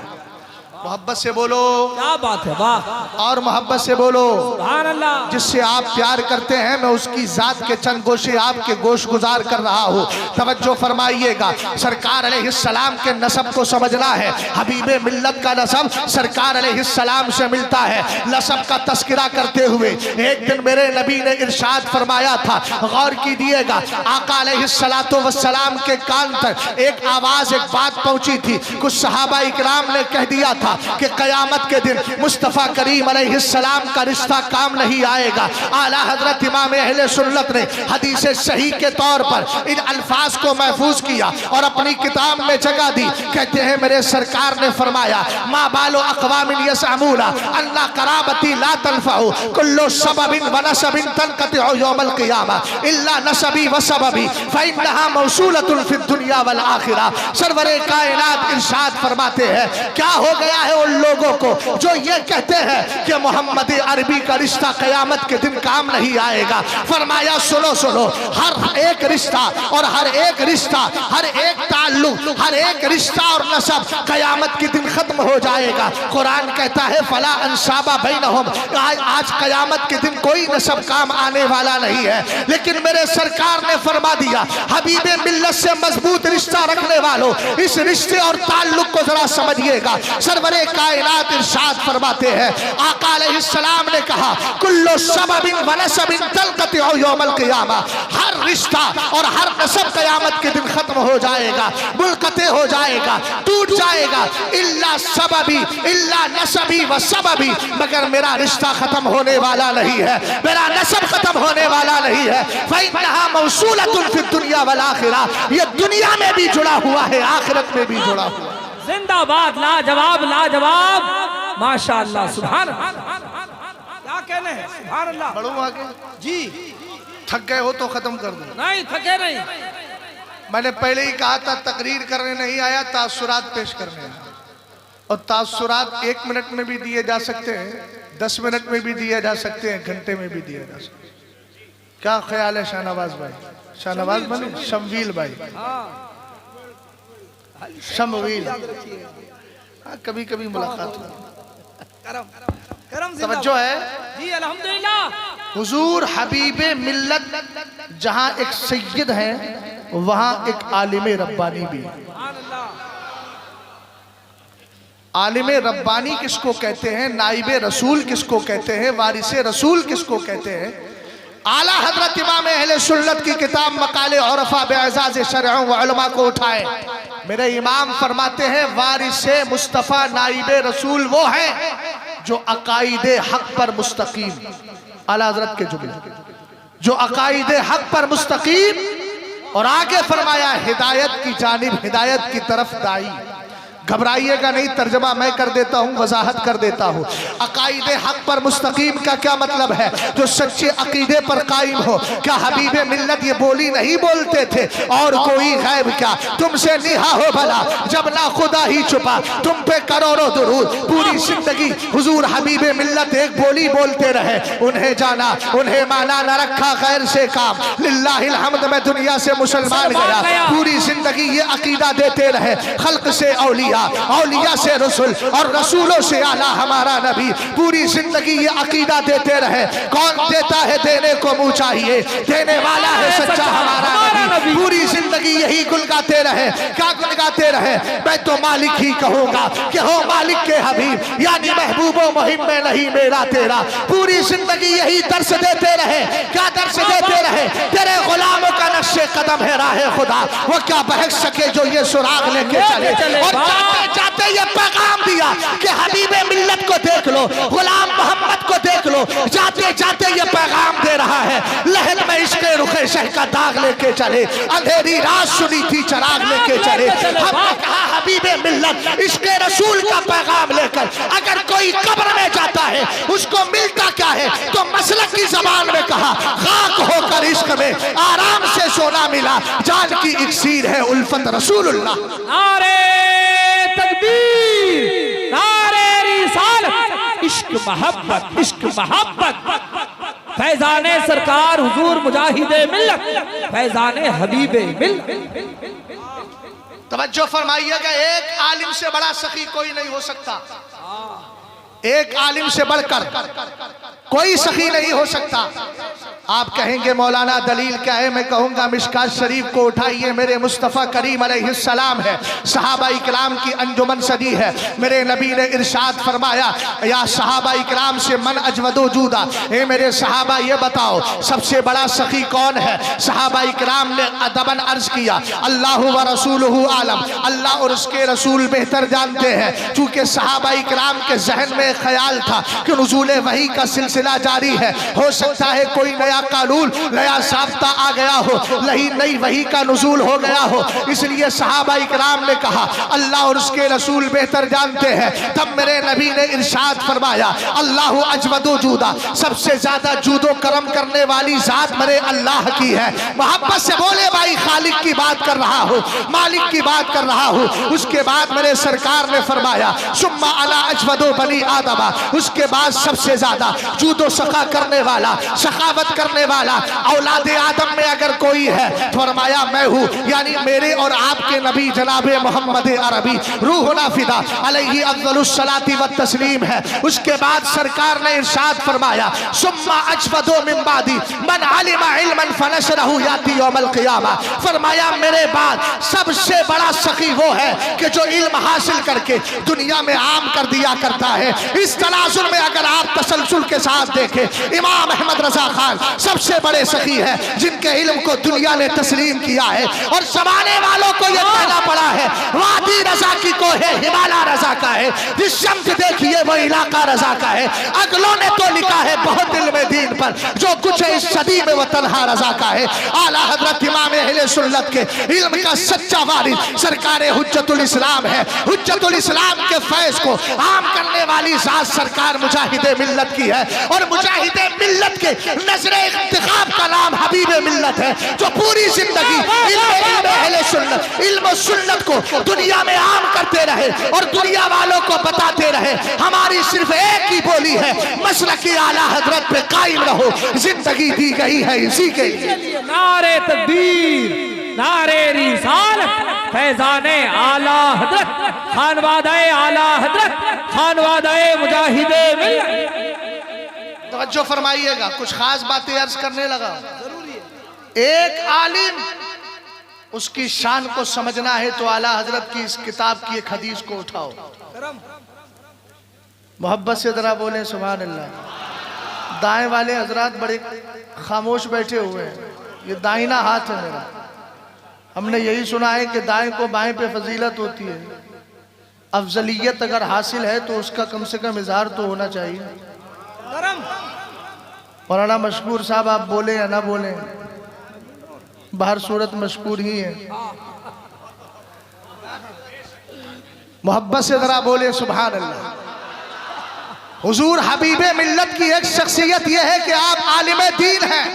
मोहब्बत से बोलो, क्या बात है, वाह। और मोहब्बत से बोलो, सुभान अल्लाह। जिससे आप प्यार करते हैं मैं उसकी जात के चंद गोशे आपके गोश गुजार कर रहा हूँ। तवज्जो फरमाइएगा, सरकार अलैहिस्सलाम के नसब को समझना है। हबीबे मिल्लत का नसब सरकार अलैहिस्सलाम से मिलता है। नसब का तस्करा करते हुए एक दिन मेरे नबी ने इरशाद फरमाया था, गौर कीजिएगा, आका अलैहिस्सलातो वस्सलाम के कान तक एक आवाज, एक बात पहुंची थी। कुछ सहाबा इकराम ने कह दिया था कि क़यामत के दिन मुस्तफ़ा करीम अलैहिस्सलाम का रिश्ता काम नहीं आएगा। आला हजरत इमाम अहले सुन्नत ने हदीस सही के तौर पर इन अल्फाज को महफूज किया और अपनी किताब में जगह दी। कहते हैं मेरे सरकार ने फरमाया, मा बालो अक़वामिन यसअमूना अन्ना कराबती ला तनफ़उ कुल्लु सबबिन व नसबिन तनक़तिउ यौमल क़ियामा इल्ला नसबी व सबबी फ़इन्नहा मौसूलतुन फ़िद दुनिया वल आखिरा। सरवरे कायनात इरशाद फरमाते हैं, क्या हो गया है उन लोगों को जो ये कहते हैं कि मोहम्मद अरबी का रिश्ता क़यामत के दिन काम नहीं आएगा। फरमाया सुनो सुनो, हर एक रिश्ता और हर एक रिश्ता, हर एक ताल्लुक, हर एक रिश्ता और नसब क़यामत के दिन खत्म हो जाएगा। कुरान कहता है फला अंसाबा बैनहुम, आज क़यामत के दिन कोई नसब काम आने वाला नहीं है। लेकिन मेरे सरकार ने फरमा दिया, हबीबे मिल्लत से मजबूत रिश्ता रखने वालों, इस रिश्ते और ताल्लुक को जरा समझिएगा। सरवरे कायनात इरशाद फरमाते हैं, आका अलैहिस्सलाम ने कहा, कुल्लु सबबिन व नसबिन तलक़तिउ यौमल क़ियामा, हर रिश्ता और हर नसब क़यामत के दिन खत्म हो जाएगा, मुनक़ते हो जाएगा, टूट जाएगा। इल्ला सबबी, इल्ला नसबी व सबबी, मगर मेरा रिश्ता खत्म होने वाला नहीं है, मेरा नसब खत्म होने वाला नहीं है। फ़इन्नहा मौसूलतुन फ़िद दुनिया वल आखिरा, ये दुनिया में भी जुड़ा हुआ है, आखिरत में भी जुड़ा हुआ है। जिंदाबाद, लाजवाब लाजवाब, माशाअल्लाह, सुभान। क्या कहने हैं, सुभान अल्लाह। बढ़ो आगे जी। थक गए हो तो खत्म कर दो। नहीं थके नहीं। मैंने पहले ही कहा था तकरीर करने नहीं आया, तासुरात पेश करने आया। और तासुरात 1 मिनट में भी दिए जा सकते हैं, 10 मिनट में भी दिए जा सकते हैं, घंटे में भी दिए जा सकते हैं। क्या ख्याल है शाहनवाज भाई? शाहनवाज बने शमवील भाई, शमवील, कभी कभी मुलाकात तवज्जो है जी। अल्हम्दुलिल्लाह। हुजूर हबीबे मिल्लत जहां एक सैयद है वहां एक आलिमे रब्बानी भी। आलिमे रब्बानी किसको कहते हैं, नाइबे रसूल किसको कहते हैं, वारिसे रसूल किसको कहते हैं? आला हजरत इमाम अहले सुन्नत की किताब मकाले औरफा बेअज़ाज़ शरअ व उलमा को उठाए। मेरे इमाम फरमाते हैं वारिसे मुस्तफ़ा नाइबे रसूल वो है जो अकाईदे हक पर मुस्तकीम, आला हजरत के जुमले, जो अकाईदे हक पर मुस्तकीम, और आगे फरमाया हिदायत की जानिब, हिदायत की तरफ दाई। घबराइएगा नहीं, तर्जमा मैं कर देता हूँ, वजाहत कर देता हूँ। अकाईदे हक पर मुस्तकीम का क्या मतलब है? जो सच्चे अकीदे पर कायम हो। क्या हबीबे मिल्लत ये बोली नहीं बोलते थे, और कोई गैब क्या तुमसे निहा हो भला, जब ना खुदा ही छुपा तुम पे करोड़ों दुरूद। पूरी जिंदगी हुजूर हबीबे मिल्लत एक बोली बोलते रहे, उन्हें जाना उन्हें माना, न रखा गैर से काम। लिल्लाहिल हम्द, मैं दुनिया से मुसलमान गया। पूरी जिंदगी ये अकीदा देते रहे, खल्क से औलिया, औलिया से रसूल, और रसूलों से आला हमारा नबी। पूरी जिंदगी ये अकीदा देते रहे, कौन देता है देने को मुँह चाहिए, देने वाला है सच्चा हमारा नबी। पूरी जिंदगी यही गुल गाते रहे। क्या गुल गाते रहे? मैं तो मालिक ही कहूंगा कि हो मालिक के हबीब, यानी महबूबो मुहिम में नहीं मेरा तेरा। पूरी जिंदगी यही दर्श देते रहे। क्या दर्श देते रहे? तेरे गुलामों का नक्शे कदम है राह खुदा, वो क्या बहक सके जो ये सुराग लेके चले। और जाते जाते ये पैगाम दिया कि हबीबे मिल्लत को देख लो, गुलाम मोहम्मद को देख लो। जाते जाते ये पैगाम दे रहा है, लहर में इसके रुखे शह का दाग लेके चले, अंधेरी रात सुनी थी चराग लेके चले। हमने कहा हबीबे मिल्लत इसके रसूल का पैगाम लेकर अगर कोई कब्र में जाता है उसको मिलता क्या है? तो मसलक की जबान में कहा, खाक होकर इश्क में आराम से सोना मिला, जान की इक्सीर है उल्फत रसूलुल्लाह। नारे तकबीर, नारे रिसालत, इश्क मोहब्बत, इश्क मोहब्बत। फैजाने सरकार हुजूर मुजाहिदे मिल्लत, फैजाने हबीबे मिल्लत। तवज्जो फरमाइएगा, एक आलिम से बड़ा सखी कोई नहीं हो सकता, एक आलिम से बढ़कर कोई सखी नहीं हो सकता। आप कहेंगे मौलाना दलील क्या है? मैं कहूंगा मिशकात शरीफ को उठाइए, मेरे मुस्तफ़ा करीम अलैहिस्सलाम है, सहाबा इकराम की अंजुमन सदी है। मेरे नबी ने इरशाद फरमाया, या सहाबा इकराम से मन अजवदो जूदा, ए मेरे सहाबा ये बताओ सबसे बड़ा सखी कौन है? सहाबा इकराम ने अदबन अर्ज किया, अल्लाह व रसूलुहु आलम, अल्लाह और उसके रसूल बेहतर जानते हैं। चूंकि सहाबा इकराम के जहन में ख्याल था कि नुज़ूल वही का सिलसिला जारी है, हो सकता है कोई नया कानून, नया साफ्ता आ गया हो, नई वही का नुज़ूल हो गया हो। इसलिए सहाबा इकराम ने कहा अल्लाह और उसके रसूल बेहतर जानते हैं। तब मेरे नबी ने इरशाद फरमाया, अल्लाह अजवदो जूदा, सबसे ज्यादा जूदो करम करने वाली जात मेरे अल्लाह की है। मोहब्बत से बोले भाई, खालिक की बात कर रहा हूँ, मालिक की बात कर रहा हूँ। उसके बाद मेरे सरकार ने फरमाया, सुम्मा अला अजवदो बनी आदमा, उसके बाद सबसे ज्यादा जूदो सखा करने वाला, सखावत करने वाला औलादे आदम में अगर कोई है, फरमाया मैं हूँ, यानी मेरे और आपके नबी जनाबे मोहम्मद अरबी रूहुना फिदा अलैहि अफ़ज़लुस सलाती व तस्लीम है। उसके बाद सरकार ने इरशाद फरमाया, सुम्मा अजवदो मिन बादी मन अलिमा इल्मन फनशरहु याती यौमल क़ियामा, फरमाया मेरे बाद सबसे बड़ा सखी वो है कि जो इल्म हासिल करके दुनिया में आम कर दिया करता है। इस तनाजुर में अगर आप तसलसल के साथ देखें, इमाम अहमद रजा खान सबसे बड़े सखी है जिनके इल्म को दुनिया ने तस्लीम किया है, और जमाने वालों को यह कहना पड़ा है वादी रजा की को है, हिमालय रजा का है, जिस शम्स देखिए वो इलाका रजा का है। अगलों ने तो लिखा है बहुत इल्म दीन पर, जो कुछ है इस सदी में वो तन्हा रजा का है। आला हजरत इमाम अहले सुन्नत के इल्म का सच्चा वारिस सरकार हुज्जतुल इस्लाम है। हुज्जतुल इस्लाम के फैज को आम करने वाली जात सरकार मुजाहिदे मिल्लत की है, और मुजाहिदे मिल्लत के नजरे इंतखाब का नाम हबीबे मिल्लत है, जो पूरी जिंदगी इल्म सुन्नत को दुनिया में आम करते रहे और दुनिया वालों को बताते रहे। हमारी सिर्फ एक ही बोली है, मसलकी आला हजरत पे कायम रहो, जिंदगी दी गई है इसी के लिए। नारे तकबीर, नारे रिसालत, फैजाने आला हजरत, खानवादाए आला हजरत, खानवादाए मुजाहिदे मिल्लत। तवज्जो फरमाइएगा, कुछ खास बातें अर्ज करने लगा। एक आलिम उसकी शान को समझना है तो आला हजरत की इस किताब की एक हदीस को उठाओ, मोहब्बत से जरा बोले सुभान अल्लाह। दाएं वाले हजरात बड़े खामोश बैठे हुए हैं, ये दाहिना हाथ है मेरा। हमने यही सुना है कि दाएं को बाएं पे फजीलत होती है, अफजलियत अगर हासिल है तो उसका कम से कम इजहार तो होना चाहिए। मौलाना मशकूर साहब आप बोले या ना बोले, बाहर सूरत मशकूर ही है। मोहब्बत से जरा बोले सुभान अल्लाह। हुजूर हबीबे मिल्लत की एक शख्सियत यह है कि आप आलिम दीन हैं,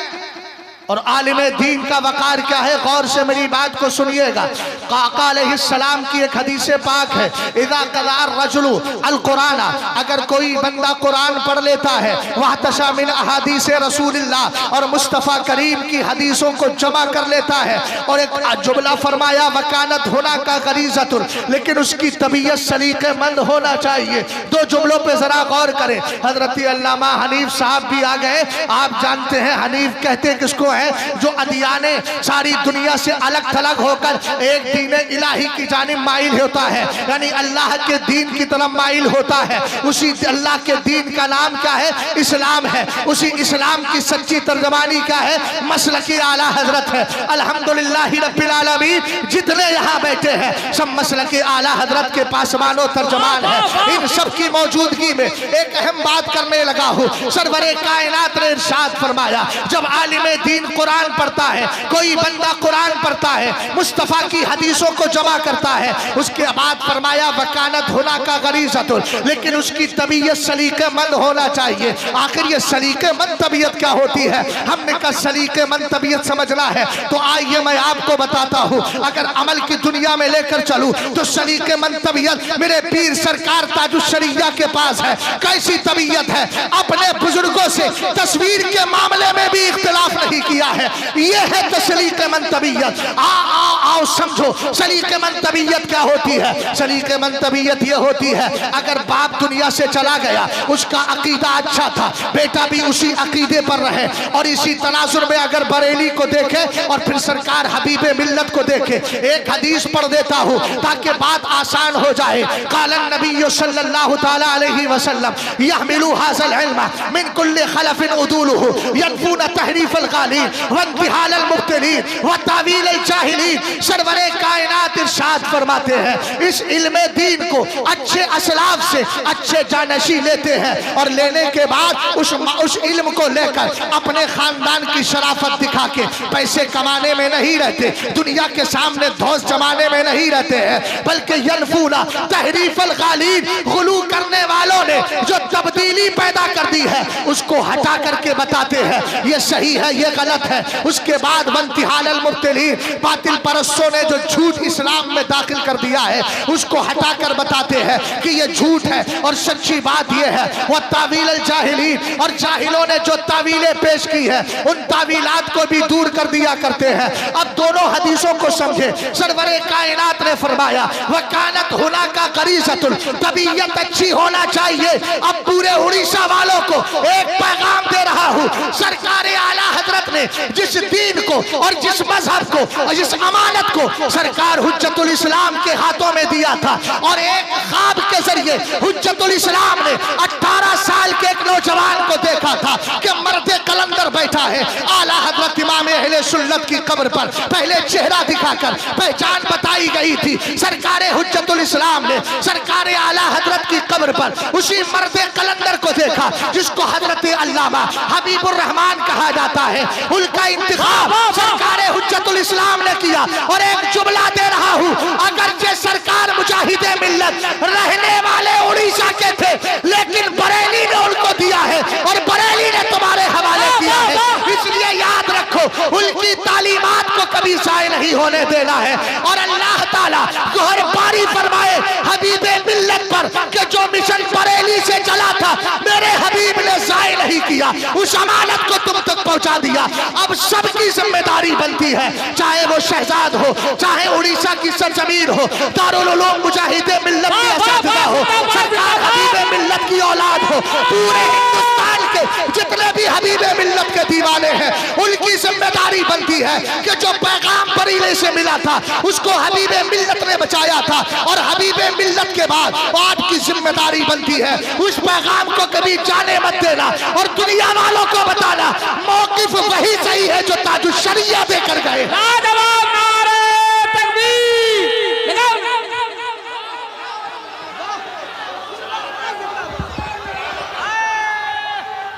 और आलिम दीन का वकार क्या है, गौर से मेरी बात को सुनिएगा। काका अलैहिस्सलाम की एक हदीस पाक है, इज़ा क़राअ रजुलु अल कुरान, अगर कोई बंदा कुरान पढ़ लेता है, वह तशा मिन अहादीस रसूलिल्लाह, और मुस्तफ़ा करीम की हदीसों को जमा कर लेता है, और एक जुमला फरमाया वकानत होना का गरीज़तुन, लेकिन उसकी तबीयत सलीक़ेमंद होना चाहिए। दो जुमलों पे जरा गौर करें। हजरत अल्लामा हनीफ साहब भी आ गए। आप जानते हैं हनीफ कहते हैं किसको है, जो अदियाने सारी दुनिया से अलग थलग होकर एक दीन इलाही की जानिब माइल होता है, यानी अल्लाह के दीन की तरफ माइल होता है। उसी अल्लाह के दीन का नाम क्या है, इस्लाम है। उसी इस्लाम की सच्ची तर्जमानी क्या है, मसलकी आला हजरत है। अल्हम्दुलिल्लाह रब्बिल आलमीन, जितने यहाँ बैठे हैं सब मसलकी आला हजरत के पासवानो तर्जमान है। इन सब की मौजूदगी में एक अहम बात करने लगा हूँ। सरवरे कायनात ने इरशाद फरमाया, जब आलिम दीन कुरान पढ़ता है, कोई बंदा कुरान पढ़ता है, मुस्तफ़ा की हदीसों को जमा करता है, उसके बाद फरमाया वकानत होना का गरीज़तुन, लेकिन उसकी तबीयत सलीक़ेमंद होना चाहिए। आखिर ये सलीक़ेमंद तबीयत क्या होती है? हमने कहा सलीक़ेमंद तबीयत समझना है तो आइए मैं आपको बताता हूँ। अगर अमल की दुनिया में लेकर चलूँ तो सलीक़ेमंद तबीयत मेरे पीर सरकार ताजुश्शरिया के पास है। कैसी तबीयत है? अपने बुजुर्गों से तस्वीर के मामले में भी इख्तिलाफ नहीं किया है। ये है सलीक़ेमंद तबीयत। आओ समझो सलीक़ेमंद तबीयत क्या होती है। सलीक़ेमंद तबीयत ये होती है, अगर बाप दुनिया से चला गया, उसका अकीदा अच्छा था, बेटा भी उसी अकीदे पर रहे, और इसी तनाजुर में अगर बरेली को देखे और फिर सरकार हबीबे मिल्लत को देखे। एक हदीस पढ़ देता हूँ ताकि बात आसान हो जाए। क़ालन नबी सल्लल्लाहु तआला अलैहि वसल्लम यहमिलु हाज़ल इल्म मिन कुल्लि खलफिन उदूलुहु यनफून तहरीफल गालिन व इंतिहाल मुब्तिलीन व तावील जाहिलीन। सरवरे कायनात इरशाद फरमाते हैं, इस इल्म दीन को अच्छे असलाफ से अच्छे जानशी लेते हैं, और लेने के बाद उस इल्म को लेकर अपने खानदान की शराफत दिखा के पैसे कमाने में नहीं रहते, दुनिया के सामने धौस जमाने में नहीं रहते हैं, बल्कि यनफूना तहरीफल गालिन, गुलू करने वालों ने जो तब्दीली पैदा कर दी है उसको हटा करके बताते हैं ये सही है ये गलत है। उसके बाद वंतिहाल मुब्तिलीन, बातिल परस्तों ने जो झूठ इस्लाम में दाखिल कर दिया है उसको हटाकर बताते हैं कि ये झूठ है और सच्ची बात ये है। वह तावील जाहिलीन, और जाहिलों ने जो तावीलें पेश की है उन तावीलात को भी दूर कर दिया करते हैं। अब दोनों हदीसों को समझे। सरवरे कायनात ने फरमाया वकानत होना का गरीज़तुन, तबीयत अच्छी होना चाहिए। अब पूरे उड़ीसा वालों को एक पैगाम दे रहा हूँ, सरकार आला हजरत ने जिस दीन को और जिस मजहब को और जिस अमानत को सरकार हुज्जतुल इस्लाम के हाथों में दिया था, और एक ख्वाब के जरिए हुज्जतुल इस्लाम ने 18 साल के एक नौजवान को देखा था कि मर्दे कलंदर बैठा है आला हजरत इमाम अहले सुन्नत की कब्र पर। पहले चेहरा दिखाकर पहचान बताई गई थी। सरकार हुज्जतुल इस्लाम ने सरकार आला हजरत की कब्र पर उसी मर्दे कलंदर को देखा जिसको हजरत अल्लामा हबीबुर रहमान कहा जाता है। उनका इंतखाब सरकार हुज्जतुल इस्लाम ने किया। और एक जुमला दे रहा हूँ, अगर जे सरकार मुजाहिदे मिल्लत रहने वाले उड़ीसा के थे, लेकिन बरेली ने उनको दिया है और बरेली ने तुम्हारे हवाले किया है। इसलिए याद रखो उनकी तालीमात को कभी ज़ाय नहीं होने देना है। और अल्लाह ताला गोहर बारी फरमाए हबीबे मिल्लत पर कि जो मिशन बरेली से चला था मेरे हबीब ने ज़ाय नहीं किया, उस अमानत को तुम तक पहुंचा दिया। अब सबकी जिम्मेदारी बनती है, चाहे वो शहजाद हो, चाहे उड़ीसा की सरजमीन हो, दारुल उलूम मुजाहिदे मिल्लत के असातिज़ा हो, सरकार हबीबे मिल्लत की औलाद हो, पूरे हिंदुस्तान के जितने भी हबीबे मिल्लत के दीवाने हैं उनकी जिम्मेदारी बनती है कि जो पैगाम बरेली से मिला था उसको हबीबे मिल्लत ने बचाया था। और हबीबे मिल्लत के बाद आपकी जिम्मेदारी बनती है उस पैगाम को कभी जाने मत देना और दुनिया वालों को बताना मौकिफ वही सही है जो ताजुश्शरिया देकर गए।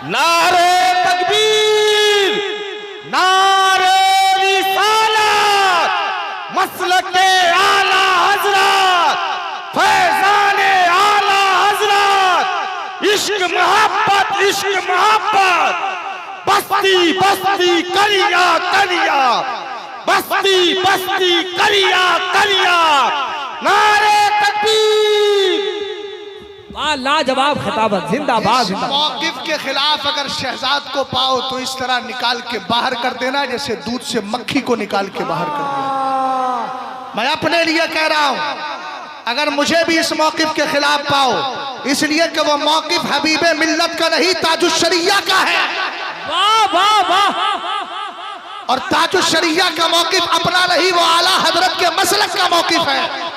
नारे तकबीर, नारे रिसालत, मसलके आला हजरत, फैज़ मोहब्बत इश्क मोहब्बत, बस्ती बस्ती कलिया कलिया, बस्ती बस्ती कलिया कलिया, नारे तकबीर। लाजवाब खिताबत, जिंदाबाद जिंदाबाद। मौकिफ के खिलाफ अगर शहजाद को पाओ तो इस तरह निकाल के बाहर कर देना जैसे दूध से मक्खी को निकाल के बाहर कर देना। मैं अपने लिए कह रहा हूं, अगर मुझे भी इस मौकिफ के खिलाफ पाओ, इसलिए कि वो मौकिफ हबीबे मिल्लत का नहीं ताजुश्शरिया का है। वाह वाह वाह। और ताजुश्शरिया का मौकिफ अपना नहीं, वो आला हजरत के मसलक का मौकिफ है।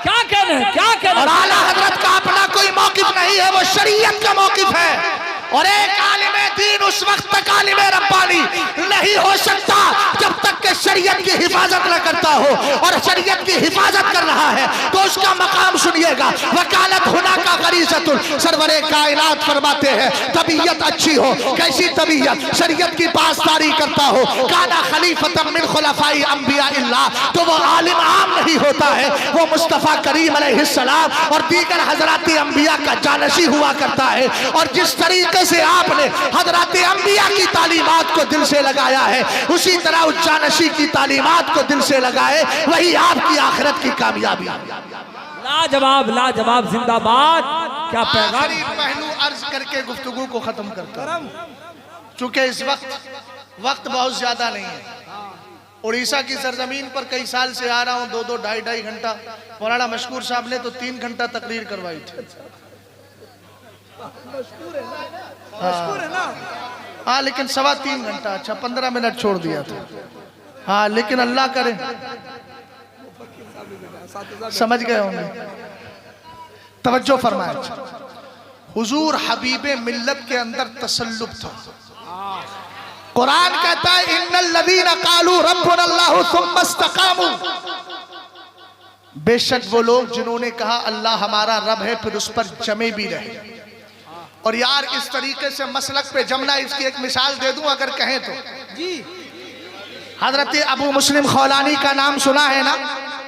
क्या कहना है, क्या कहना और आला हजरत का अपना कोई मौकिफ नहीं है, वो शरीयत का मौकिफ है। और एक आलिम दीन उस वक्त तक आलिम रब्बानी नहीं हो सकता जब तक के शरीयत की हिफाजत न करता हो, और शरीयत की हिफाजत कर रहा है तो उसका मकाम सुनिएगा। वकालत हुना का गरीज़तुल, सरवरे कायनात फरमाते हैं तबीयत अच्छी हो, कैसी तबीयत, शरीयत की पासदारी करता हो, काना खलीफतम मिन खुलफाई अंबिया इल्लाह, तो वो आलिम आम नहीं होता है, वो मुस्तफ़ा करीम अलैहिस्सलाम और दीगर हजराती अंबिया का जानशी हुआ करता है। और जिस तरीके से आपने हजराती अंबिया की तालीमात को दिल से लगाया है, उसी तरह उस जानशी की तालीमात को दिल से लगाए, वही आपकी आखिरत की कामयाबी। लाजवाब लाजवाब, जिंदाबाद। क्या पैगाम। आखिरी पहलू अर्ज करके गुफ्तगू को खत्म करता हूं, चूंकि इस वक्त बहुत ज्यादा नहीं है। उड़ीसा की सरजमीन पर कई साल से आ रहा हूं, 2-2, 2.5 घंटा। मौलाना मशकूर साहब ने तो 3 घंटा तकरीर करवाई थी। हाँ, लेकिन 3.25 घंटा, अच्छा 15 मिनट छोड़ दिया था। हाँ, लेकिन अल्लाह करे समझ गए होंगे। तवज्जो फरमाए, हुजूर हबीबे मिल्लत के अंदर तसल्लुब था। कुरान कहता है इन्नल लज़ीना क़ालू रब्बुनल्लाहु सुम्मा इस्तक़ामू, बेशक वो लोग जिन्होंने कहा अल्लाह हमारा रब है फिर उस पर जमे भी रहे। और यार इस तरीके से मसलक पे जमना, इसकी एक मिसाल दे दूं अगर कहें तो। जी, हजरत अबू मुस्लिम खौलानी का नाम सुना है ना?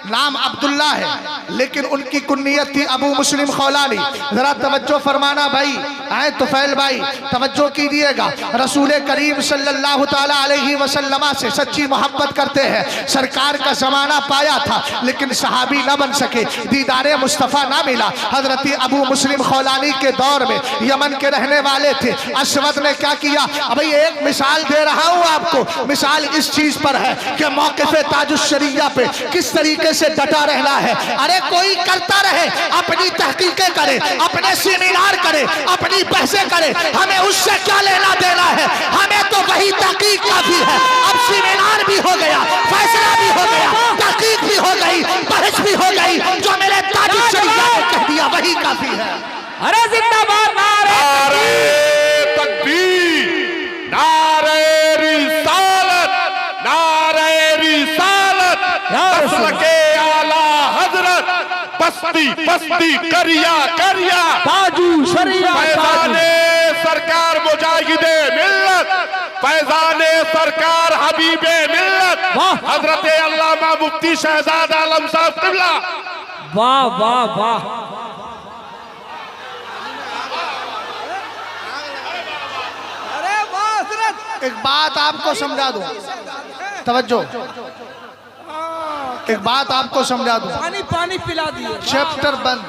नाम अब्दुल्ला है, लेकिन उनकी कुन्नियत थी अबू मुस्लिम खौलानी। जरा तवज्जो फरमाना भाई, आए तुफैल भाई तवज्जो कीजिएगा। रसूल करीम सल्लल्लाहु ताला अलैहि वसल्लम से सच्ची मोहब्बत करते हैं। सरकार का जमाना पाया था लेकिन सहाबी न बन सके, दीदारे मुस्तफ़ा ना मिला। हजरत अबू मुस्लिम खौलानी के दौर में यमन के रहने वाले थे। असवद ने क्या किया, अभी एक मिसाल दे रहा हूँ आपको। मिसाल इस चीज पर है कि मौक़िफ़े ताजुश्शरिया पे किस तरीके से डटा रहना है। अरे कोई करता रहे, अपनी तहकीकें करे, अपने सेमिनार करे, अपनी बहसें करे, हमें उससे क्या लेना देना है। हमें तो वही तहकीक काफी है। अब सेमिनार भी हो गया, फैसला भी हो गया, तहकीक भी हो गई, बहस भी हो गई, जो मेरे ताजुश्शरिया ने कह दिया वही काफी है। अरे जिंदाबाद, नारे तकबीर, नारे रिसालत, नारे रिसालत, मसलके आला हजरत, बस्ती बस्ती करिया करिया, ताजुश्शरिया, फैजाने सरकार मुजाहिदे मिल्लत, फैजाने सरकार हबीबे मिल्लत, हजरत अल्लामा मुफ्ती शहजाद आलम साहब क़िबला। वाह वाह वाह। एक बात आपको समझा दूं, तवज्जो, एक बात आपको समझा दूं। पानी पानी पिला दिए। चैप्टर बंद।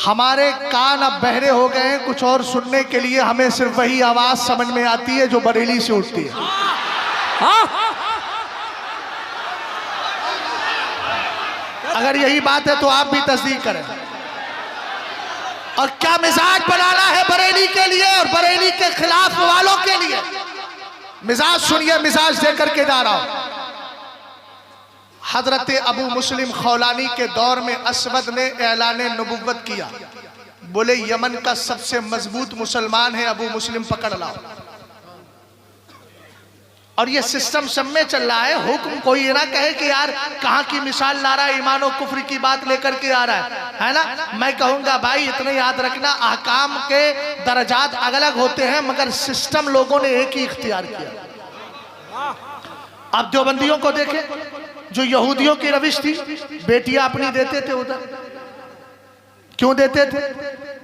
हमारे कान अब बहरे हो गए हैं, कुछ और सुनने के लिए हमें सिर्फ वही आवाज समझ में आती है जो बरेली से उठती है। अगर यही बात है तो आप भी तस्दीक करें। और क्या मिजाज बनाना है बरेली के लिए और बरेली के खिलाफ वालों के लिए। मिजाज सुनिए, मिजाज देकर के जा रहा हूं। हजरत अबू मुस्लिम खौलानी के दौर में असवद ने ऐलान नबुव्वत किया, बोले यमन का सबसे मजबूत मुसलमान है अबू मुस्लिम, पकड़ लाओ। और ये सिस्टम सब में चल रहा है। हुक्म कोई ये ना कहे कि यार कहाँ की मिसाल ला रहा है, ईमान और कुफ्र की बात लेकर के आ रहा है ना। मैं कहूंगा भाई इतना याद रखना, अहकाम के दर्जात अलग अलग होते हैं मगर सिस्टम लोगों ने एक ही इख्तियार किया। आप देवबंदियों को देखें, जो यहूदियों की रविश थी, बेटियां अपनी देते थे उधर, क्यों देते थे?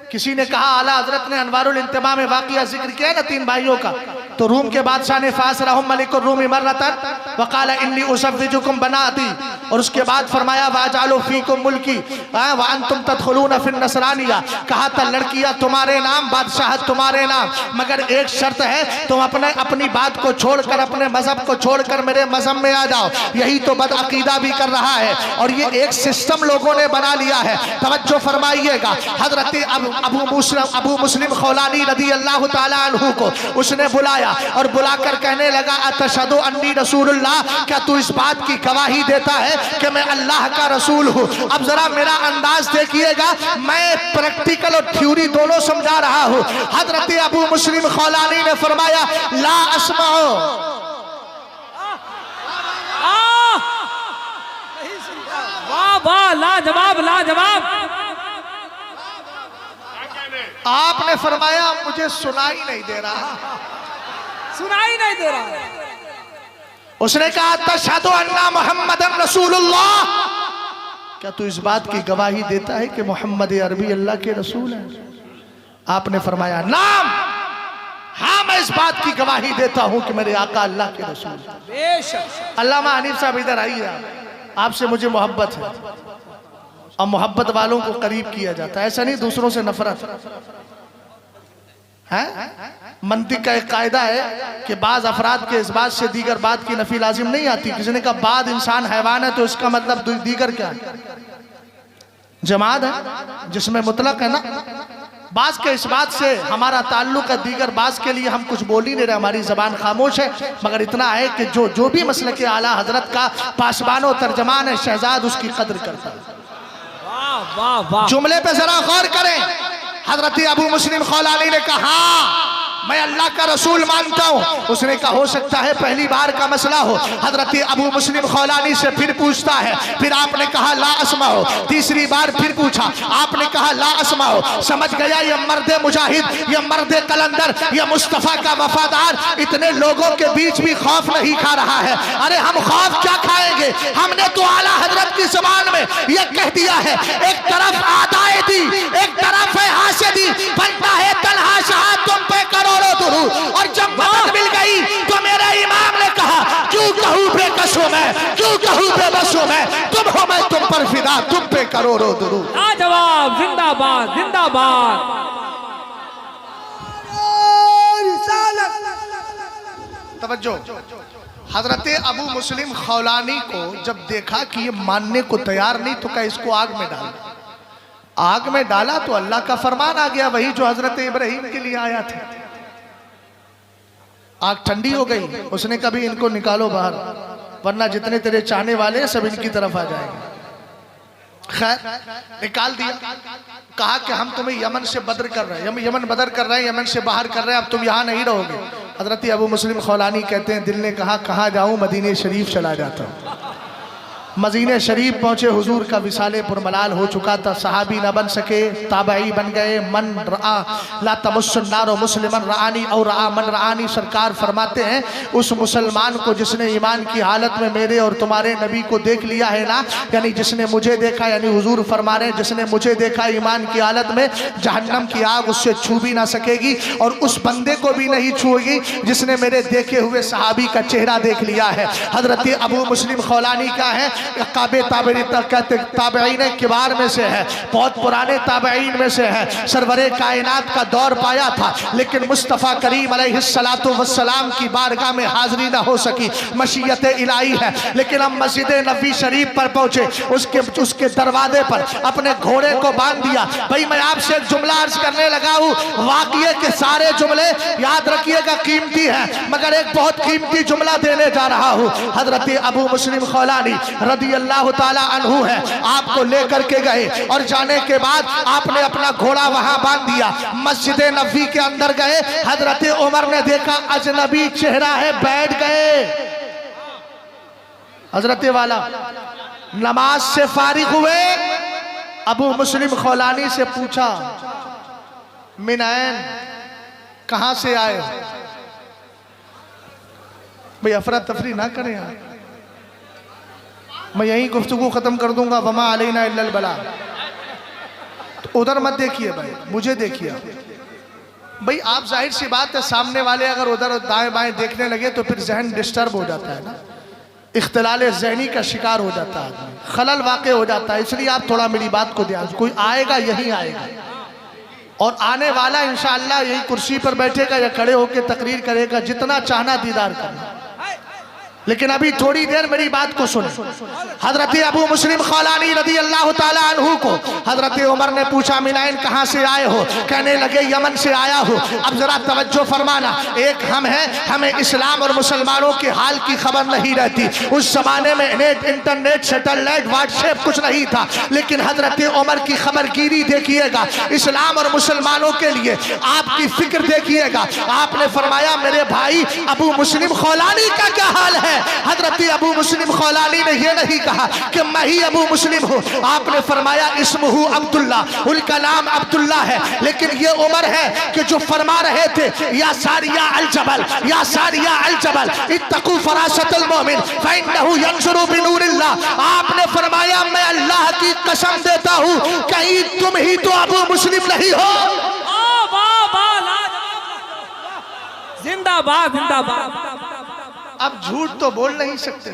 किसी ने कहा, आला हजरत ने अनवारुल इंतिमा में वाक़िया जिक्र किया ना 3 भाइयों का, तो रूम के बादशाह ने फासरहुम मलिकुर रूम मर्रतन वक़ाला इन्नी उसव्विजुकुम बनाती, और उसके बाद फरमाया वाजालू फीकुम मुल्की व अंतुम तदखुलून फिन नसरानिया, कहा था लड़कियां तुम्हारे नाम, बादशाह तुम्हारे नाम, मगर एक शर्त है, तुम अपनी बात को छोड़कर, अपने मजहब को छोड़कर मेरे मजहब में आ जाओ। यही तो बदअकीदा भी कर रहा है, और ये एक सिस्टम लोगों ने बना लिया है। तवज्जो फरमाइएगा, हजरत अबू मुस्लिम खौलानी रदी अल्लाह ताला अन्हु को उसने बुलाया और बुलाकर कहने लगा अतशहदु अन्नी रसूलुल्लाह, क्या तू इस बात की गवाही देता है कि मैं अल्लाह का रसूल हूँ? अब जरा मेरा अंदाज देखिएगा, मैं प्रैक्टिकल और थ्योरी दोनों समझा रहा हूँ। हजरत अबू मुस्लिम खौलानी ने फरमाया ला अस्माओ, वाह वाह, लाजवाब लाजवाब। आपने फरमाया मुझे सुनाई नहीं दे रहा, सुनाई नहीं दे रहा। उसने कहा तशहदु अन्ना मुहम्मदन रसूलुल्लाह, क्या तू इस बात की गवाही देता है कि मोहम्मद अरबी अल्लाह के रसूल हैं? आपने फरमाया नाम, हाँ मैं इस बात की गवाही देता हूं कि मेरे आका अल्लाह के रसूल हैं। बेशक। अल्लामा हनीफ साहब इधर आइए, आपसे मुझे मोहब्बत है, और मोहब्बत वालों को करीब किया जाता है, ऐसा नहीं दूसरों से नफरत है। मंतिक का एक कायदा है कि बाज अफराद के इस बात से दीगर बात की नफी लाजिम नहीं आती। किसी ने कहा बाद इंसान हैवान है, तो इसका मतलब दीगर क्या है? जमात है जिसमें मुतलक है ना। बाज के इस बात से हमारा ताल्लुक है, दीगर बाज के लिए हम कुछ बोल ही नहीं रहे, हमारी जबान खामोश है, मगर इतना है कि जो भी मसले के आला हजरत का पासबानो तर्जमान है, शहजाद उसकी कदर करता है। वाह वाह वाह। जुमले पे जरा गौर करें। हजरत अबू मुस्लिम खौलानी ने कहा मैं अल्लाह का रसूल मानता हूँ। उसने कहा हो सकता है पहली बार का मसला हो। हजरत अबू मुस्लिम खौलानी से फिर पूछता है, फिर आपने कहा ला अस्मा हो। तीसरी बार फिर पूछा, आपने कहा ला अस्मा हो। समझ गया ये मर्द मुजाहिद, ये मर्द कलंदर, ये मुस्तफ़ा का वफादार इतने लोगों के बीच भी खौफ नहीं खा रहा है। अरे हम खौफ क्या खाएंगे, हमने तो आला हजरत की ज़बान में ये कह दिया है, एक तरफ आदाए दी, एक तरफ है हासिदी, बनता है तन्हा शाह तुम पे करोड़ों दुरूद। और जब मदद मिल गई तो मेरे इमाम ने कहा क्यों कहूँ बेकसों में, क्यों कहूँ बेबसों में, तुम हो मैं तुम पर फिदा, तुम पे करोड़ों दुरूद। लाजवाब, जिंदाबाद जिंदाबाद। तवज्जो। हजरत अबू मुस्लिम खौलानी को जब देखा कि ये मानने को तैयार नहीं, तो क्या इसको आग में डाला। आग में डाला तो अल्लाह का फरमान आ गया, वही जो हजरत इब्राहिम के लिए आया था। आग ठंडी हो गई, उसने कभी इनको निकालो बाहर, वरना जितने तेरे चाहने वाले हैं सब इनकी तरफ आ जाएंगे। खैर निकाल दिया। कहा कि हम तुम्हें यमन से बदर कर रहे हैं, यमन बदर कर रहे हैं, यमन से बाहर कर रहे हैं, अब तुम यहाँ नहीं रहोगे। हजरत अबू मुस्लिम खौलानी कहते हैं दिल ने कहा कहाँ जाऊँ, मदीने शरीफ चला जाता हूँ। मदीने शरीफ पहुंचे, हुजूर का विसाले पुरमलाल हो चुका था। सहाबी न बन सके, ताबई बन गए। मन रआ ला तमस्सुन्नार मुस्लिमन रआनी और रआ मन रआनी। सरकार फरमाते हैं उस मुसलमान को जिसने ईमान की हालत में मेरे और तुम्हारे नबी को देख लिया है ना, यानी जिसने मुझे देखा, यानी हुजूर फरमा रहे हैं जिसने मुझे देखा ईमान की हालत में, जहन्नम की आग उससे छू भी ना सकेगी, और उस बंदे को भी नहीं छूएगी जिसने मेरे देखे हुए सहाबी का चेहरा देख लिया है। हजरत अबू मुस्लिम खौलानी का है काबे ताबईन किबार में से है, बहुत पुराने ताबईन में से है। सरवरे कायनात का दौर पाया था, लेकिन मुस्तफ़ा करीम अलैहिस्सलातु वस्सलाम की बारगाह में हाजिरी ना हो सकी, मशीयत इलाही है। लेकिन हम मस्जिद नबी शरीफ पर पहुंचे, उसके दरवाजे पर अपने घोड़े को बांध दिया। भाई मैं आपसे एक जुमला अर्ज करने लगा हूँ, वाक़िए के सारे जुमले याद रखिएगा कीमती है, मगर एक बहुत कीमती जुमला देने जा रहा हूँ। हजरत अबू मुस्लिम खौलानी रदी अल्लाह ताला अन्हु है, आपको लेकर के गए, और जाने के बाद आपने अपना घोड़ा वहां बांध दिया। मस्जिद नबी के अंदर गए, हजरत उमर ने देखा अजनबी चेहरा है, बैठ गए। हजरत वाला नमाज से फारिग हुए, अबू मुस्लिम खौलानी से पूछा मिनैन, कहां से आए? भाई अफरा तफरी ना करें यार, मैं यही गुफ्तगू खत्म कर दूंगा। वमा अलैना इल्लल बला। तो उधर मत देखिए भाई, मुझे देखिए भाई। आप जाहिर सी बात है, सामने वाले अगर उधर दाएं बाएं देखने लगे तो फिर जहन डिस्टर्ब हो जाता है ना, इख्तिलाल ज़हनी का शिकार हो जाता है आदमी, खलल वाक़े हो जाता है। इसलिए आप थोड़ा मेरी बात को ध्यान, कोई आएगा यही आएगा और आने वाला इंशाअल्लाह यही कुर्सी पर बैठेगा या खड़े होकर तकरीर करेगा, जितना चाहना दीदार करना। लेकिन अभी थोड़ी देर मेरी बात को सुने। हजरत अबू मुस्लिम खौलानी रदी अल्लाह ताला अन्हु को हजरत उमर ने पूछा, मिनाइन कहाँ से आए हो? कहने लगे यमन से आया हो। अब जरा तवज्जो फरमाना, एक हम हैं, हमें इस्लाम और मुसलमानों के हाल की खबर नहीं रहती। उस जमाने में नेट, इंटरनेट, सैटेलाइट, व्हाट्सएप कुछ नहीं था, लेकिन हजरत उमर की खबरगिरी देखिएगा, इस्लाम और मुसलमानों के लिए आपकी फिक्र देखिएगा। आपने फरमाया, मेरे भाई अबू मुस्लिम खौलानी का क्या हाल है? हजरत अबू मुस्लिम खौलानी ने यह नहीं कहा कि मैं ही अबू मुस्लिम हूँ, आपने फरमाया इस्मुहु अब्दुल्ला, उनका नाम अब्दुल्ला है। लेकिन ये उमर है कि जो फरमा रहे थे, या सारिया अल जबल, या सारिया अल जबल इत्तकू फरासतल मोमिन फइन्नहु यंजुरु बिनूरिल्लाह। आपने फरमाया, मैं अल्लाह की कसम देता हूँ, कहीं तुम ही तो अबू मुस्लिम नहीं हो। जिंदाबाद जिंदाबाद। अब झूठ तो बोल नहीं सकते।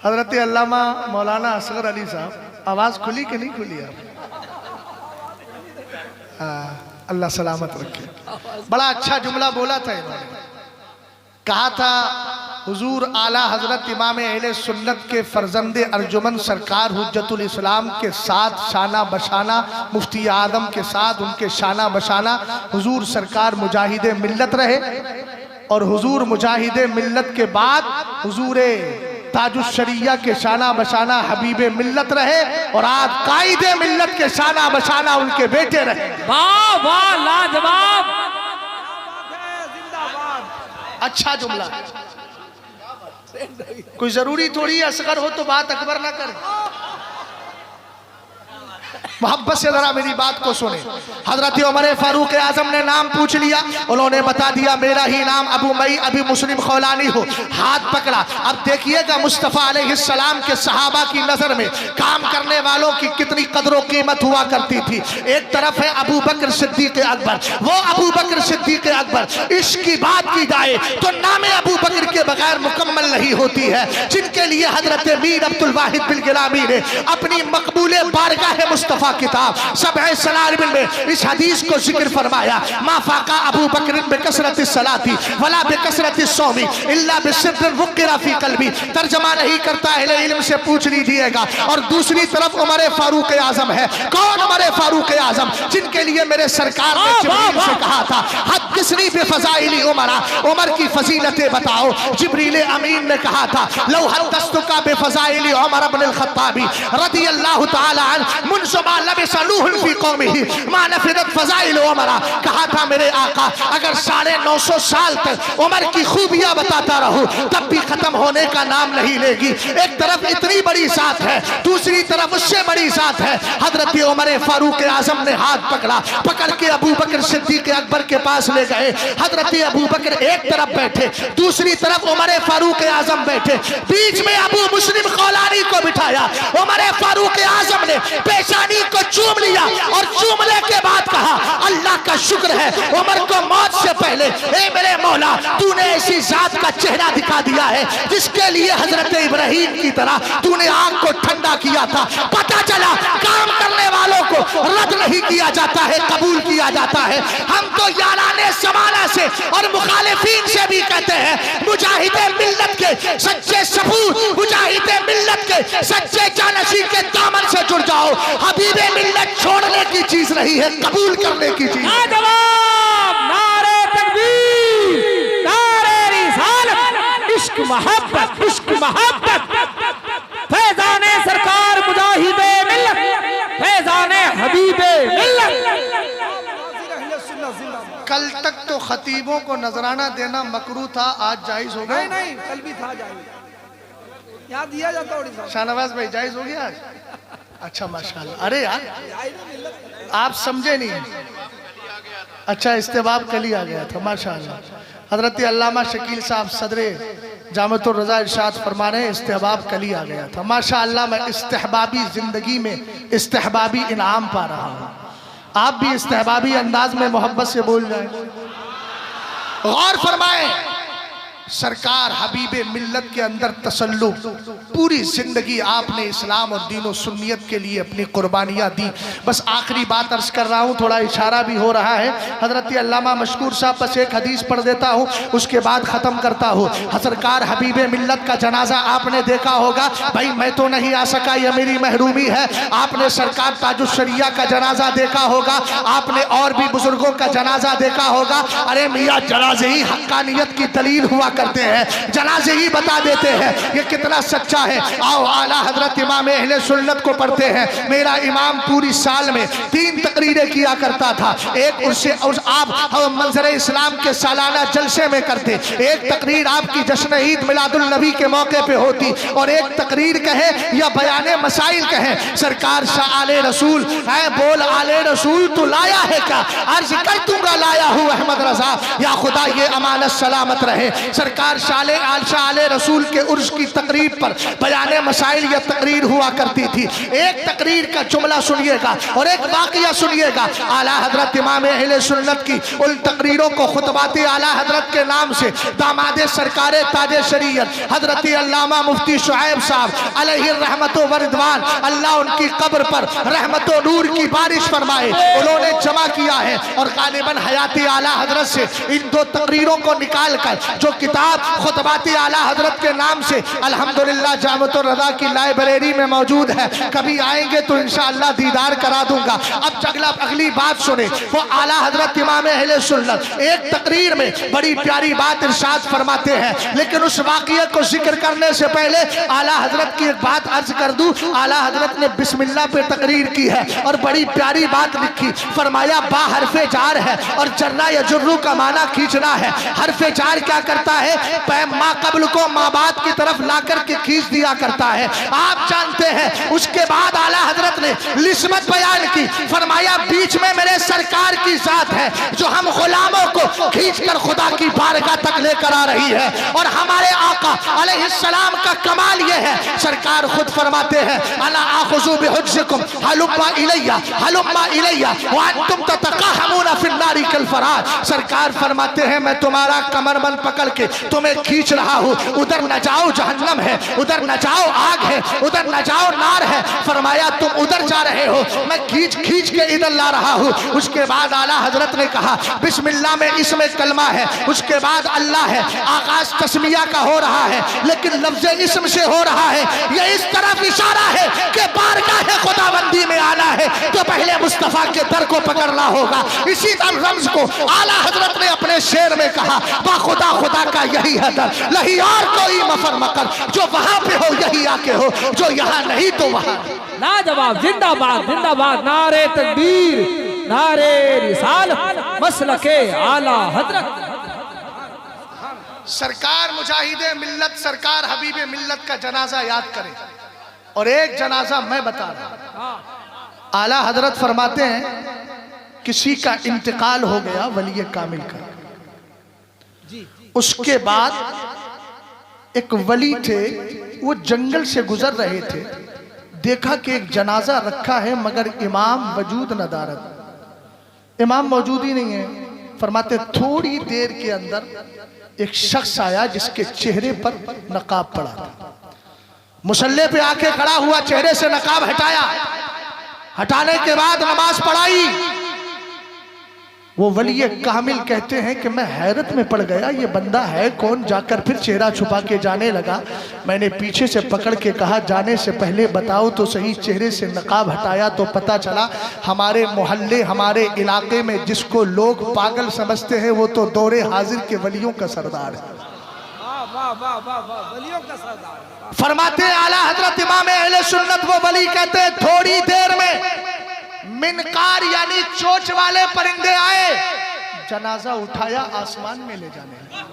हजरत अल्लामा मौलाना असगर अली साहब, आवाज खुली कि नहीं खुली? आप अल्लाह सलामत रखे। बड़ा अच्छा जुमला बोला था इन्होंने, कहा था हुजूर आला हजरत इमाम अहले सुन्नत के फर्जंदे अर्जुमन सरकार हुज्जतुल इस्लाम के साथ शाना बशाना, मुफ्ती आदम के साथ उनके शाना बशाना हुजूर सरकार मुजाहिदे मिल्लत रहे, और हुजूर मुजाहिदे मिल्लत के बाद हुजूरे ताजुश शरिया के शाना बशाना हबीबे मिल्लत रहे, और आज कायदे मिल्लत के शाना बशाना उनके बेटे रहे। वाह वाह, लाजवाब। अच्छा जुमला। कोई जरूरी थोड़ी असगर हो तो बात अकबर ना करे। मोहब्बत से जरा मेरी बात को सुने। हजरत उमर फारूक आजम ने नाम पूछ लिया, उन्होंने बता दिया मेरा ही नाम अबू मई अबी मुस्लिम खौलानी हो। हाथ पकड़ा। अब देखिएगा मुस्तफ़ा अलैहिस्सलाम के सहाबा की नजर में काम करने वालों की कितनी कदर कीमत हुआ करती थी। एक तरफ है अबू बकर सिद्दीक अकबर, वो अबू बकर सिद्दीक अकबर, इसकी बात की जाए तो नाम अबू बकर के बगैर मुकम्मल नहीं होती है, जिनके लिए हजरत मीर अब्दुल वाहिद बिन गिलामी ने अपनी मकबूले बारगाह मुस्तफ़ा किताब सबह सलारिन में इस हदीस को जिक्र फरमाया, मा फाका अबू बकर बिकसरति सलाती वला बिकसरति सौमी इल्ला बिसिद्र वुकिरा फी कल्बी। तर्जमा नहीं करता है, इल्म से पूछ लीजिएगा। और दूसरी तरफ उमर फारूक आजम है। कौन उमर फारूक आजम? जिनके लिए मेरे सरकार ने जिब्रील से कहा था, हदीसनी बिफज़ाइली उमरा, उमर की फजीलतें बताओ। जिब्रील अमीन ने कहा था, लौ हदस्तुका बिफज़ाइली उमर इब्न अल-खत्ताबी रदियल्लाहु तआला अन्हु मुनसबा लबिसलूहुन फी कौमिही मा नफिदत फज़ाइल उमरा। कहा था मेरे आका, अगर 950 साल तक उमर की खूबियां बताता रहूं तब भी खत्म होने का नाम नहीं लेगी। एक तरफ इतनी बड़ी जात है, दूसरी तरफ उससे बड़ी जात है। हजरत उमर फारूक आजम ने हाथ पकड़ा, पकड़ के अबू बकर सिद्दीक अकबर के पास ले गए। हजरत अबू बकर एक तरफ बैठे, दूसरी तरफ उमर फारूक आजम बैठे, बीच में अबू मुस्लिम खौलानी को बिठाया। उमर फारूक आजम ने पेशानी को चूम लिया और चूमने के बाद कहा, अल्लाह का शुक्र है उमर को मौत से पहले ए मेरे मौला तूने ऐसी जात का चेहरा दिखा दिया है जिसके लिए हजरत इब्राहिम की तरह तूने आग को ठंडा किया था। पता चला काम करने वालों को रद्द नहीं किया जाता है, कबूल किया जाता है। हम तो याराने ज़माना से और मुखालिफीन से भी कहते हैं, मुजाहिदे मिल्लत के सच्चे सपूत, मुजाहिदे मिल्लत के सच्चे जानशी के दामन से जुड़ जाओ। हबीबे मिल्लत छोड़ने की चीज नहीं है, कबूल करने की चीज। नारे तकबीर, नारे रिसालत, इश्क मोहब्बत, इश्क मोहब्बत। फैजाने सरकार मुजाहिदे मिल्लत, फैजाने हबीबे मिल्लत। कल तक तो खतीबों को नजराना देना मकरू था, आज जायज हो गया? नहीं, कल भी था जायज, यहाँ दिया जाता है। शाहनवाज भाई जायज हो गया आज? अच्छा माशाल्लाह। अरे यार आप समझे नहीं। अच्छा इस्तेबाब कल ही आ गया था माशाल्लाह। हजरत अल्लामा शकील साहब सदरे जामतुर रज़ा इरशाद फरमा रहे हैं इस्तेहबाब कल ही आ गया था। माशाअल्लाह मैं इस्तेहबाबी ज़िंदगी में इस्तेहबाबी इनाम पा रहा हूँ। आप भी इस्तेहबाबी अंदाज में मोहब्बत से बोल जाएं। गौर फरमाएं, सरकार हबीबे मिल्लत के अंदर तसल्लुक, पूरी जिंदगी आपने इस्लाम और दीन और सुन्नियत के लिए अपनी कुर्बानियाँ दी। बस आखिरी बात अर्ज कर रहा हूँ, थोड़ा इशारा भी हो रहा है। हजरत अल्लामा मशकूर साहब बस एक हदीस पढ़ देता हूँ, उसके बाद ख़त्म करता हूँ। सरकार हबीबे मिल्लत का जनाजा आपने देखा होगा। भाई मैं तो नहीं आ सका, यह मेरी महरूमी है। आपने सरकार ताजुश्शरिया का जनाजा देखा होगा, आपने और भी बुजुर्गों का जनाजा देखा होगा। अरे मियाँ, जनाजे ही हक्कानियत की दलील हुआ करते हैं, जनाजे ही बता देते हैं ये कितना सच्चा है। आओ आला हजरत इमाम अहले सुन्नत को पढ़ते हैं। मेरा इमाम पूरी साल में 3 तकरीरें किया करता था। एक उससे आप मंजर इस्लाम के सालाना जलसे में करते, एक तकरीर आपकी जश्न ईद मिलादुल नबी के मौके पे होती, और एक तकरीर कहे या बयाने मसाइल कहे। सरकार शाह आले रसूल है, बोल आले रसूल तो लाया है क्या? अर्ज कर दूंगा लाया हूँ अहमद रजा, या खुदा ये अमानत सलामत रहे। सरकार शाह आले रसूल के उर्स की तकरीर पर बयाने मसाइल या तकरीर हुआ करती थी। एक तकरीर का जुमला सुनिएगा और एक वाकया सुनिएगा। आला हजरत इमाम अहले सुन्नत की उन तकरीरों को खुतबाते आला हजरत के नाम से दामादे सरकारे ताजे शरीयत हजरत अल्लामा मुफ्ती शुएब साहब अलैहि रहमतो व रिदवान, अल्लाह उनकी कब्र पर रहमतो नूर की बारिश फरमाए, उन्होंने जमा किया है। और गालिबन हयाती आला हजरत से इन 2 तकरीरों को निकाल कर जो किताब खुतबाती आला हजरत के नाम से अल्हम्दुलिल्लाह जामतुर रज़ा की लाइब्रेरी में मौजूद है। कभी आएंगे तो इंशाअल्लाह दीदार करा दूंगा। अब अगली बात सुने, वो आला हजरत इमाम अहले सुन्नत एक तकरीर में बड़ी प्यारी बात इरशाद फरमाते हैं। लेकिन उस वाक़िया को जिक्र करने से पहले आला हजरत की एक बात अर्ज कर दूं। आला हजरत ने बिस्मिल्लाह पे तकरीर की है और बड़ी प्यारी बात लिखी। फरमाया बा हरफे जार है और जर्रा या जुर्रू का माना खींचना है। हरफे जार क्या करता है? माँ कब्ल को माँ बाप की तरफ लाकर के खींच दिया करता है। आप जानते हैं उसके बाद आला हजरत ने निस्बत बयान की। फरमाया बीच में मेरे सरकार की जात है जो हम गुलामों को खींचकर खुदा की बारगाह तक लेकर आ रही है। और हमारे आका अलैहिस्सलाम का कमाल ये है, सरकार खुद फरमाते हैं अला आखुजु बिहुज्जिकुम हलुम्मा इलैया हलुम्मा इलैया व अंतुम ततक़हमुना फिन नारी कल फराज। सरकार फरमाते हैं मैं तुम्हारा कमरबंद पकड़ के तुम्हें खींच रहा हूँ, उधर न जाओ जहन्नम है, उधर न जाओ आग है, उधर न जाओ नार है। फरमाया तुम उधर जा रहे हो, मैं खींच खींच के इधर ला रहा हूँ। उसके बाद आला हजरत ने कहा बिस्मिल्लाह में इसमें कलमा है, उसके बाद अल्लाह है, आगाज तस्मिया का हो रहा है लेकिन लफ्ज़ इस्म से हो रहा है। ये इस तरफ इशारा है कि बारगाह खुदाबंदी में आना है तो पहले मुस्तफ़ा के दर को पकड़ना होगा। इसी रम्ज को आला हजरत ने अपने शेर में कहा बा खुदा खुदा का यही है दर, नहीं और कोई मफर मकर, जो वहां पे हो यही आके हो, जो यहाँ नहीं तो वहां। लाजवाब, जिंदाबाद जिंदाबाद, नारे तकबीर, नारे रिसालत, मसलके आला हजरत। सरकार मुजाहिदे मिल्लत, सरकार हबीबे मिल्लत का जनाजा याद करें। और एक जनाजा मैं बता रहा हूं। आला हजरत फरमाते हैं किसी का इंतकाल हो गया वली कामिल का, उसके बाद एक वली थे, वो जंगल से गुजर रहे थे, देखा कि एक जनाजा रखा है मगर इमाम वजूद न दारत, इमाम मौजूद ही नहीं है। फरमाते थोड़ी देर के अंदर एक शख्स आया जिसके चेहरे पर नकाब पड़ा था, मुसल्ले पे आके खड़ा हुआ, चेहरे से नकाब हटाया, हटाने के बाद नमाज पढ़ाई। वो वली कामिल कहते हैं कि मैं हैरत में पड़ गया, ये बंदा है कौन? जाकर फिर चेहरा छुपा के जाने लगा। मैंने पीछे से पकड़ के कहा जाने से पहले बताओ तो सही, चेहरे से नकाब हटाया तो पता चला हमारे मोहल्ले हमारे इलाके में जिसको लोग पागल समझते हैं वो तो दौरे हाजिर के वलियों का सरदार है। वलियों का सरदार। फरमाते आला हजरत इमाम अहले सुन्नत वो वली कहते हैं थोड़ी देर में मिनकार यानी चोंच वाले परिंदे आए, जनाजा उठाया आसमान में ले जाने लगे।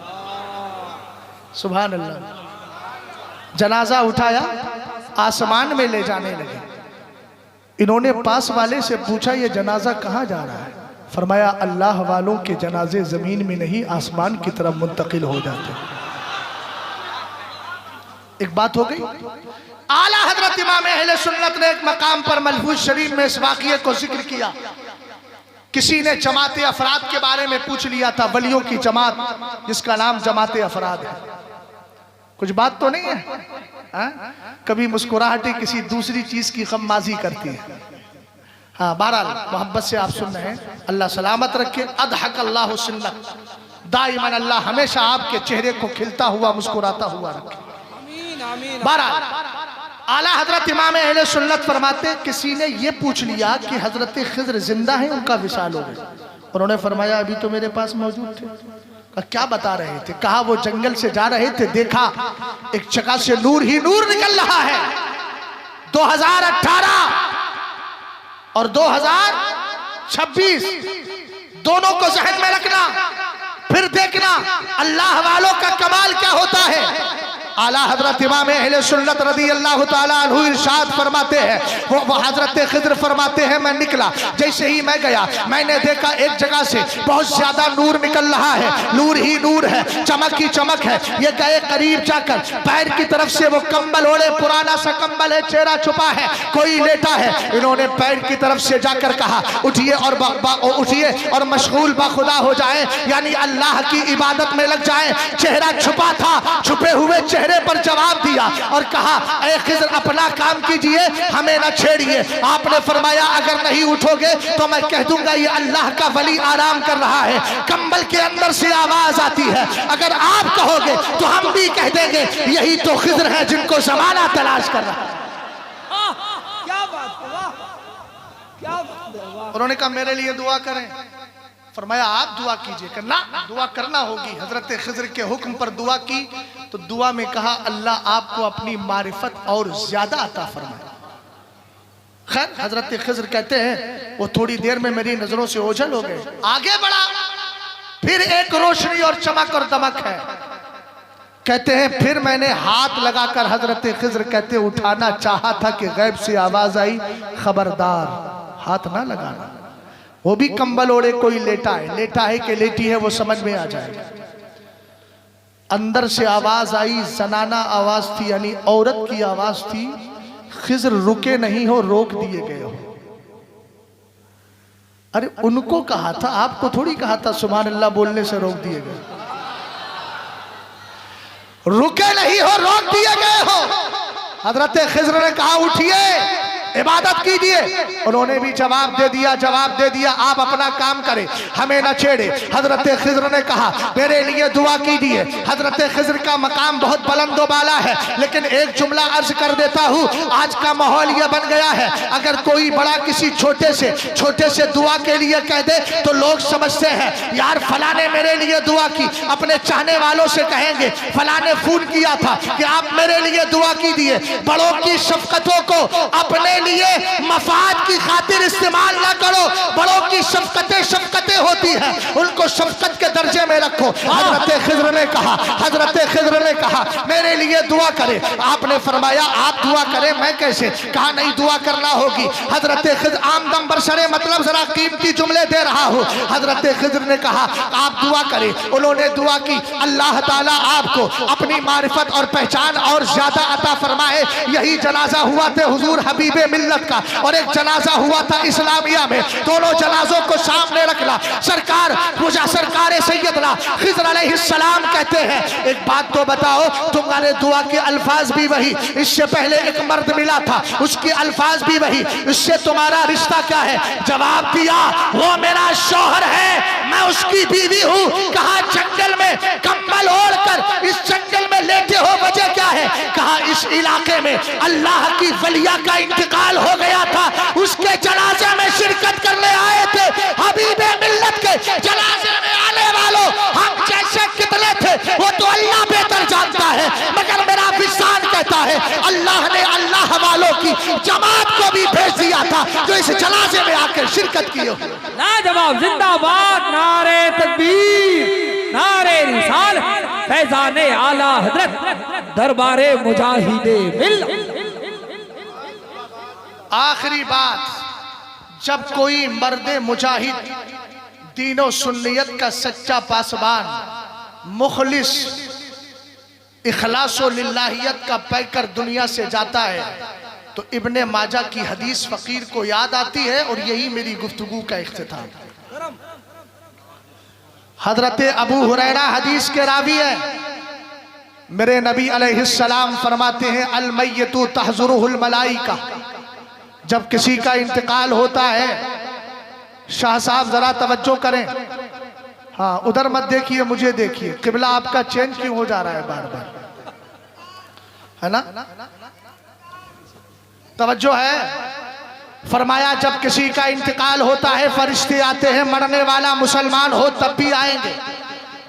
सुभान अल्लाह। जनाजा उठाया आसमान में ले जाने लगे। इन्होंने पास वाले से पूछा ये जनाजा कहाँ जा रहा है? फरमाया अल्लाह वालों के जनाजे जमीन में नहीं आसमान की तरफ मुंतकिल हो जाते। एक बात हो गई। आला हजरत इमाम अहले सुन्नत ने एक मकाम पर मलफूज शरीफ में इस वाक़ये को जिक्र किया। किसी ने जमात अफराद के बारे में पूछ लिया था, वलियों की जमात जिसका नाम जमात अफराद है। कुछ बात तो नहीं है? कभी मुस्कुराहटें किसी दूसरी चीज की खम्माजी करती है। हाँ, बहरहाल मोहब्बत से आप सुन रहे हैं, अल्लाह सलामत रखे। अदहक अल्लाह सुन्नत, दाइमन अल्लाह हमेशा आपके चेहरे को खिलता हुआ मुस्कुराता हुआ रखे। बहरहाल आला हजरत इमाम अहले सुन्नत फरमाते, किसी ने ये पूछ लिया कि हजरत खिज़्र जिंदा हैं, उनका विसाल हो गया। उन्होंने फरमाया अभी तो मेरे पास मौजूद थे। कहा क्या बता रहे थे? कहा वो जंगल से जा रहे थे, देखा एक जगह से नूर ही नूर निकल रहा है। 2018 और 2026 दोनों को जहन में रखना, फिर देखना अल्लाह वालों का कमाल क्या होता है। आला हजरत इमाम अहले सुन्नत रज़ी अल्लाह ताला अन्हु इरशाद फरमाते हैं, वो हजरत खिज़्र फरमाते हैं, मैं निकला, जैसे ही मैं गया मैंने देखा एक जगह से बहुत ज्यादा नूर निकल रहा है, नूर ही नूर है, चमक ही चमक है। ये गए करीब जाकर पैर की तरफ से वो कंबल ओढ़े, पुराना सा कंबल है, चेहरा छुपा है, कोई लेटा है। इन्होंने पैर की तरफ से जाकर कहा उठिए और उठिए और मशगूल बाखुदा हो जाए, यानी अल्लाह की इबादत में लग जाए। चेहरा छुपा था, छुपे हुए चेहरे पर जवाब दिया और कहा ऐ खिज़्र अपना काम कीजिए, हमें न छेड़िए। आपने फरमाया अगर नहीं उठोगे तो मैं कह दूंगा ये अल्लाह का वली आराम कर रहा है। कंबल के अंदर से आवाज आती है, अगर आप कहोगे तो हम भी कह देंगे यही तो खिज़्र है जिनको ज़माना तलाश कर रहा है। क्या बात है, वाह क्या बात है, वाह। उन्होंने कहा मेरे लिए दुआ करें। फरमाया आप दुआ कीजिए। करना दुआ करना होगी। हजरत खिज़्र के हुक्म पर दुआ की तो दुआ में कहा अल्लाह आपको अपनी मारिफत और ज्यादा अता फरमाए। खैर हजरत खिज़्र कहते हैं वो थोड़ी देर में मेरी नजरों से ओझल हो गए। आगे बढ़ा, फिर एक रोशनी और चमक और दमक है। कहते हैं फिर मैंने हाथ लगाकर हजरत खिज़्र कहते उठाना चाहा था कि गैब से आवाज आई खबरदार हाथ ना लगाना। वो भी कंबल ओढ़े, कोई लेटा है कि लेटी है वो समझ में आ जाएगा। अंदर से आवाज आई, जनाना आवाज थी, यानी औरत की आवाज थी। खिज़्र रुके नहीं हो, रोक दिए गए हो। अरे उनको कहा था, आपको थोड़ी कहा था सुभान अल्लाह बोलने से रोक दिए गए। रुके नहीं हो, रोक दिए गए हो। हजरत खिज़्र ने कहा उठिए इबादत कीजिए। उन्होंने भी जवाब दे दिया आप अपना काम करें, हमें न छेड़े। हजरत खिज़्र ने कहा मेरे लिए दुआ कीजिए। हजरत खिज़्र का मकाम बहुत बुलंद बाला है, लेकिन एक जुमला अर्ज कर देता हूँ। आज का माहौल यह बन गया है, अगर कोई बड़ा किसी छोटे से दुआ के लिए कह दे तो लोग समझते हैं यार फला ने मेरे लिए दुआ की। अपने चाहने वालों से कहेंगे फला ने फोन किया था कि आप मेरे लिए दुआ कीजिए। बड़ों की शफकतों को अपने लिए मफाद की खातिर इस्तेमाल ना करो। बड़ों की शफकतें होती हैं, उनको शफकत के दर्जे में रखो। हजरत खिज़्र ने कहा मेरे लिए दुआ करें। आपने फरमाया आप दुआ करें, मैं कैसे? कहा नहीं दुआ करना होगी। हजरत खिज़्र आमदम बरसरे मतलब जरा कीमती जुमले दे रहा हूँ। हजरत खिज़्र ने कहा आप दुआ करें। उन्होंने दुआ की, अल्लाह ताला आपको अपनी मारिफत और पहचान और ज्यादा अता फरमाए। यही जनाजा हुआ थे हुजूर हबीबे मिल्लत का और एक जनाजा हुआ था इस्लामिया में। दोनों जनाजों को सामने रखना। सरकार सैयदना खिज़्र अलैहिस्सलाम कहते हैं एक बात तो बताओ, तुम्हारे दुआ के अल्फाज भी वही, इससे पहले एक मर्द मिला था उसके अल्फाज भी वही, इससे तुम्हारा रिश्ता क्या है? जवाब दिया वो मेरा शौहर है, मैं उसकी बीवी हूँ। कहा जंगल में कंबल ओढ़कर इस जंगल में लेटे हो, वजह क्या है? कहा इस इलाके में अल्लाह की वलिया का इंतकाल हो गया था, उसके जनाजे में शिरकत करने आए थे। हबीबे मिल्लत के जनाजे में आने वालों हम जैसे कितने थे वो तो अल्लाह बेहतर जानता है, मगर मेरा विश्वास कहता है अल्लाह ने अल्लाह वालों की जमात को भी भेज दिया था जो इस जनाजे में आकर शिरकत की हो। लाजवाब, जिंदाबाद, नारे तकबीर, नारे रिसालत, फैजाने आला हजरत, दरबारे मुजाहिदे मिल्लत। आखिरी बात, जब कोई मर्दे मुजाहिद दीनो सुन्नियत का सच्चा पासबान मुखलिस इखलास और लिल्लाहियत का पैकर दुनिया से जाता है तो इब्ने माजा की हदीस फकीर को याद आती है और यही मेरी गुफ्तगू का इख्तिताम। हजरत अबू हुरैरा हदीस के रावी है। मेरे नबी अलैहिस्सलाम फरमाते हैं अल मय्यतु तहज़ुरुहुल मलाइका, जब किसी का इंतकाल होता है, शाह साहब जरा तवज्जो करें, हाँ उधर मत देखिए मुझे देखिए, किबला आपका चेंज क्यों हो जा रहा है बार बार, है ना, तवज्जो है। फरमाया जब किसी का इंतकाल होता है फरिश्ते आते हैं, मरने वाला मुसलमान हो तब भी आएंगे,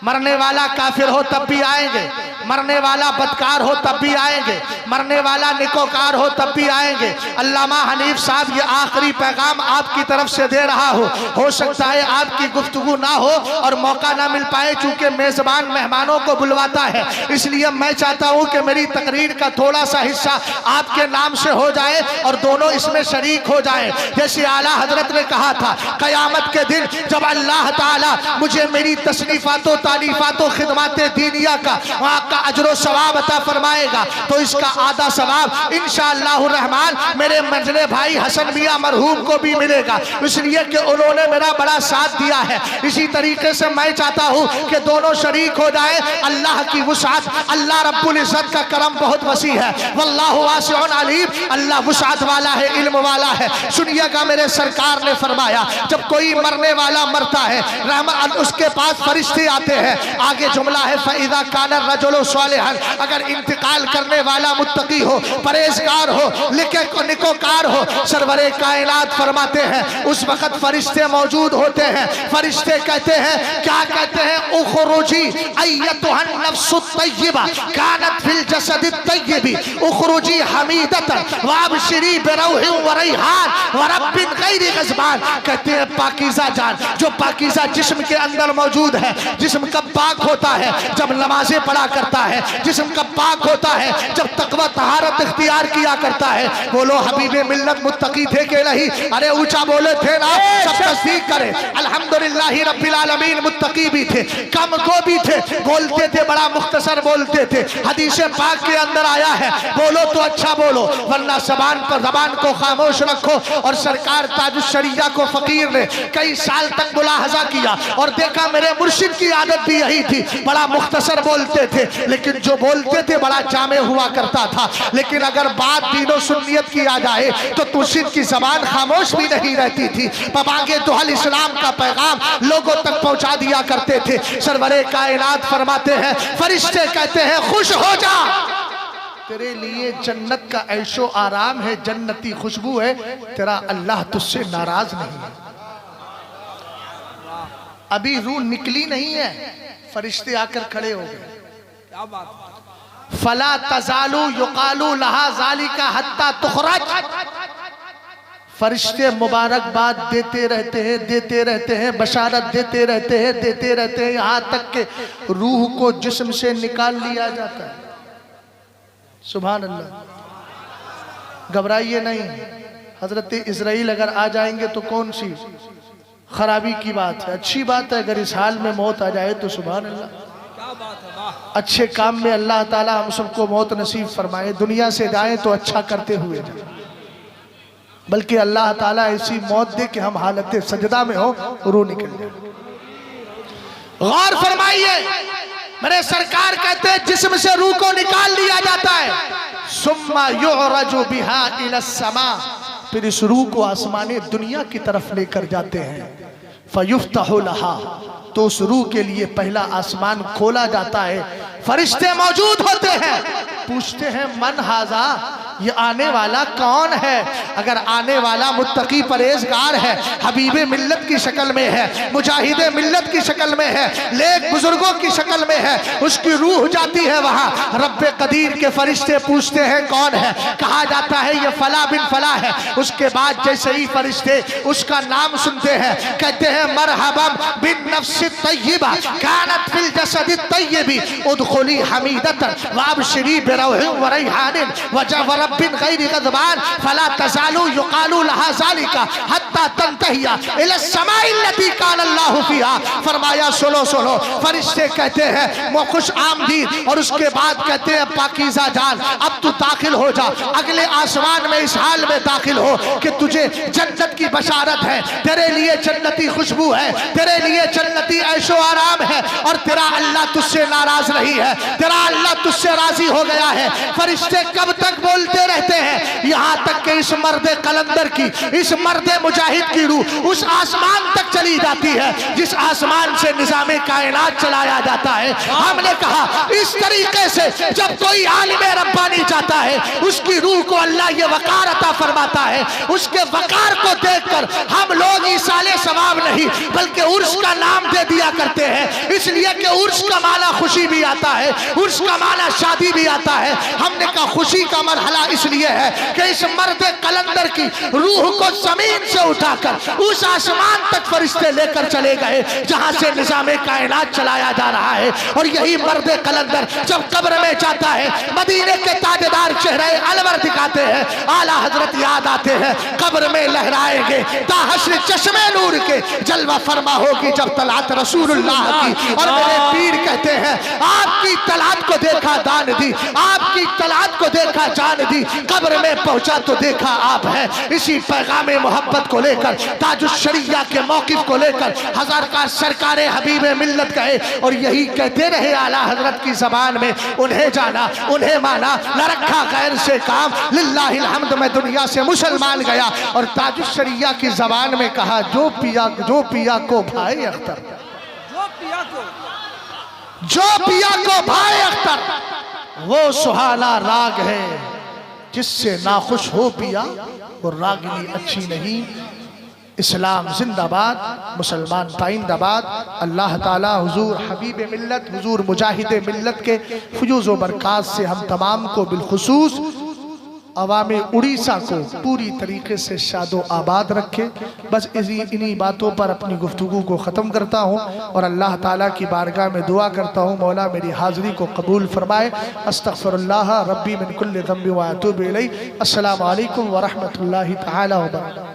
मरने वाला काफिर हो तब भी आएंगे, मरने वाला बदकार हो तब भी आएंगे, मरने वाला निकोकार हो तब भी आएंगे। अल्लामा हनीफ साहब ये आखिरी पैगाम आपकी तरफ से दे रहा हो सकता है आपकी गुफ्तगू ना हो और मौका ना मिल पाए, चूंकि मेजबान मेहमानों को बुलवाता है, इसलिए मैं चाहता हूं कि मेरी तकरीर का थोड़ा सा हिस्सा आपके नाम से हो जाए और दोनों इसमें शरीक हो जाए। जैसे आला हजरत ने कहा था कयामत के दिन जब अल्लाह ताला मुझे मेरी तसनीफातों तालीफातों खिदमाते दीनिया का वहाँ का अजरो सवाब अता फरमाएगा तो इसका आधा सवाब इंशाअल्लाह रहमान मेरे मंजले भाई हसन मियां मरहूम को भी मिलेगा, इसलिए कि उन्होंने मेरा बड़ा साथ दिया है। इसी तरीके से मैं चाहता हूँ कि दोनों शरीक हो जाए। अल्लाह की वुसात, अल्लाह रब्बुल इज्जत का करम बहुत वसी है, वल्लाहु वासिउन अलीम, अल्लाह वुसात वाला है, इल्म वाला है। सुनिएगा मेरे सरकार ने फरमाया जब कोई मरने वाला मरता है रहमत उसके पास फरिश्ते आते हैं, आगे जुमला है फइज़ा कान रजुल सालिहन, अगर इंतकाल करने वाला मुत्तकी हो, परहेजगार हो, निकोकार हो, सरवरे कायनात फरमाते हैं उस वक्त फरिश्ते मौजूद होते हैं। फरिश्ते कहते हैं, क्या कहते हैं, उखरुजी अय्यतुहन नफ्सुत तय्यबा कानत फिल जसदित तय्यबी उखरुजी हमीदतन वाबशिरी बिरौहि व रैहान व रब्बिन गैरि गज़बान। कहते हैं पाकीज़ा जान जो पाकीज़ा जिस्म के अंदर मौजूद है, जिस्म कब पाक होता है जब नमाजें पढ़ा करता है, जिस्म कब पाक होता है जब तकवा तहारत इख्तियार किया करता है। बोलो हबीबे मिल्लत मुत्तकी थे कि नहीं? अरे ऊंचा बोले थे ना, सब तस्दीक करें। अल्हम्दुलिल्लाह रब्बिल आलमीन मुत्तकी भी थे, कम को भी थे, बोलते थे बड़ा मुख्तसर बोलते थे। हदीस पाक के अंदर आया है बोलो तो अच्छा बोलो वरना जबान को खामोश रखो। और सरकार ताजुश शरिया को फकीर ने कई साल तक मुलाहजा किया और देखा मेरे मुर्शिद की आदत भी यही थी, बड़ा मुख्तसर बोलते थे लेकिन जो बोलते थे बड़ा जामे हुआ करता था। लेकिन अगर बात दीनो सुन्नियत की आ जाए तो मुर्शिद की जबान खामोश भी नहीं रहती थी, पबागे दुहल इस्लाम का पैगाम लोगों तक पहुंचा दिया करते थे। सरवरे कायनात फरमाते हैं फरिश्ते कहते हैं खुश हो जा, तेरे लिए जन्नत का ऐशो आराम है, जन्नती खुशबू है, तेरा अल्लाह तुझसे नाराज नहीं है। अभी रूह निकली नहीं है, फरिश्ते आकर खड़े हो गए। क्या बात, फला तजालू युकालू लहा ज़ालिका हत्ता तुखरज। फरिश्ते मुबारकबाद देते रहते हैं, बशारत देते रहते हैं, यहाँ तक के रूह को जिस्म से निकाल लिया जाता है। सुभान अल्लाह। घबराइए नहीं, हजरत इजराइल अगर आ जाएंगे तो कौन सी खराबी की बात है, अच्छी बात है। अगर इस हाल में मौत आ जाए तो सुभान अल्लाह, क्या बात है, वाह। अच्छे काम में अल्लाह ताला हम सबको मौत नसीब फरमाए। दुनिया से जाए तो अच्छा करते हुए जाए, बल्कि अल्लाह ताला ऐसी मौत दे कि हम हालत सजदा में हो, रूह निकल जाए। गौर फरमाइए, मेरे सरकार कहते हैं जिस्म से रूह को निकाल लिया जाता है। सुम्मा युअरजु बिहा इलस समा, फिर इस रूह को आसमाने दुनिया की तरफ लेकर जाते हैं। फयुफ्तहु लहा, तो उस रूह के लिए पहला आसमान खोला जाता है। फरिश्ते मौजूद होते हैं, पूछते हैं मन हाजा, ये आने वाला कौन है? अगर आने वाला मुत्तकी परहेजगार है, हबीबे मिल्लत की शक्ल में है, मुजाहिदे मिल्लत की शक्ल में है, लेक बुजुर्गों की शक्ल में है, उसकी रूह जाती है वहां। रब्बे कदीर के फरिश्ते पूछते हैं कौन है? कहा जाता है ये फला बिन फला है। उसके बाद जैसे ही फरिश्ते उसका नाम सुनते हैं कहते हैं मरहबम बिन नफ्सित तय्यबा कानत फिल जसदित तय्यबी उदखुली हमीदतन वाबशिरी बिरौहि व रैहानिन व रब्बिन गैरि गज़बान फला तज़ालू युकालू लहा ज़ालिका हत्ता तंतहिया इला समाई लती कान अल्लाहु फिहा। फरमाया सुनो सुनो, फरिश्ते कहते हैं वो खुश आमदीद, और उसके बाद कहते हैं पाकीज़ा जान अब तू दाखिल हो जा अगले आसमान में इस हाल में दाखिल हो कि तुझे जन्नत की बशारत है, तेरे लिए जन्नती खुशबू है, तेरे लिए जन्नती ऐशो आराम है, और तेरा अल्लाह तुझसे नाराज नहीं है, तेरा अल्लाह तुझसे राजी हो गया है। फरिश्ते कब तक बोलते रहते हैं? यहाँ तक कि इस मर्द कलंदर की, इस मर्द मुजाहिद की रूह उस आसमान तक चली जाती है जिस आसमान से निजामे कायनात चलाया जाता है। हमने कहा इस तरीके से जब कोई आलिम रब्बानी जाता है उसकी रूह को अल्लाह ये वकार अता फरमाता है। उसके वकार को देखकर हम लोग ईसाले सवाब नहीं बल्कि उर्स का नाम दे दिया करते हैं, इसलिए कि उर्स का माना खुशी भी आता है, उर्स का माना शादी भी आता है। हमने कहा खुशी का मरहला इसलिए है कि इस मर्द कलंदर की रूह को जमीन से उठाकर उस आसमान तक फरिश्ते लेकर चले गए जहां से निजामे कायनात चलाया जा रहा है। और यही मर्द कलंदर जब कब्र में जाता है मदीने के ताजदार चेहरे अलवर दिखाते हैं, आला हजरत याद आते हैं, कब्र में लहराएंगे ताहश्र चश्मे नूर के, जलवा फरमा होगी जब तलात रसूलुल्लाह की। और मेरे पीर कहते हैं आपकी तलात को देखा दान दी, आपकी तलात को देखा जान दी, कब्र में पहुंचा तो देखा आप है। इसी पैगाम मोहब्बत को लेकर ताजुश्शरिया के मौकिफ को लेकर हजार का सरकारे हबीबे मिल्लत कहे और यही कहते रहे आला हजरत की जबान में, उन्हें जाना उन्हें माना न रखा गैर से काम, लिल्लाहिल हम्द मैं दुनिया से मुसलमान गया। और ताजुश्शरिया की जबान में कहा जो पिया को भाई अख्तर, जो पिया को भाई अख्तर वो सुहाना राग है जिससे नाखुश हो पिया, वो रागिनी अच्छी नहीं। इस्लाम जिंदाबाद, मुसलमान पाइंदाबाद। अल्लाह ताला हुजूर हबीब मिल्लत, हुजूर मुजाहिद मिल्लत के फुजूज़ व बरक़ात से हम तमाम को बिलखुसूस अवामे उड़ीसा को पूरी तरीके से शादो आबाद रखे। बस इन्हीं बातों पर अपनी गुफ्तगू को ख़त्म करता हूँ और अल्लाह ताला की बारगाह में दुआ करता हूँ मौला मेरी हाज़िरी को कबूल फरमाए। अस्तग़फ़िरुल्लाह रब्बी मिन कुल्लि ज़ंबि व अतूबु इलैह। अस्सलामु अलैकुम व रहमतुल्लाहि तआला व बरकातहू।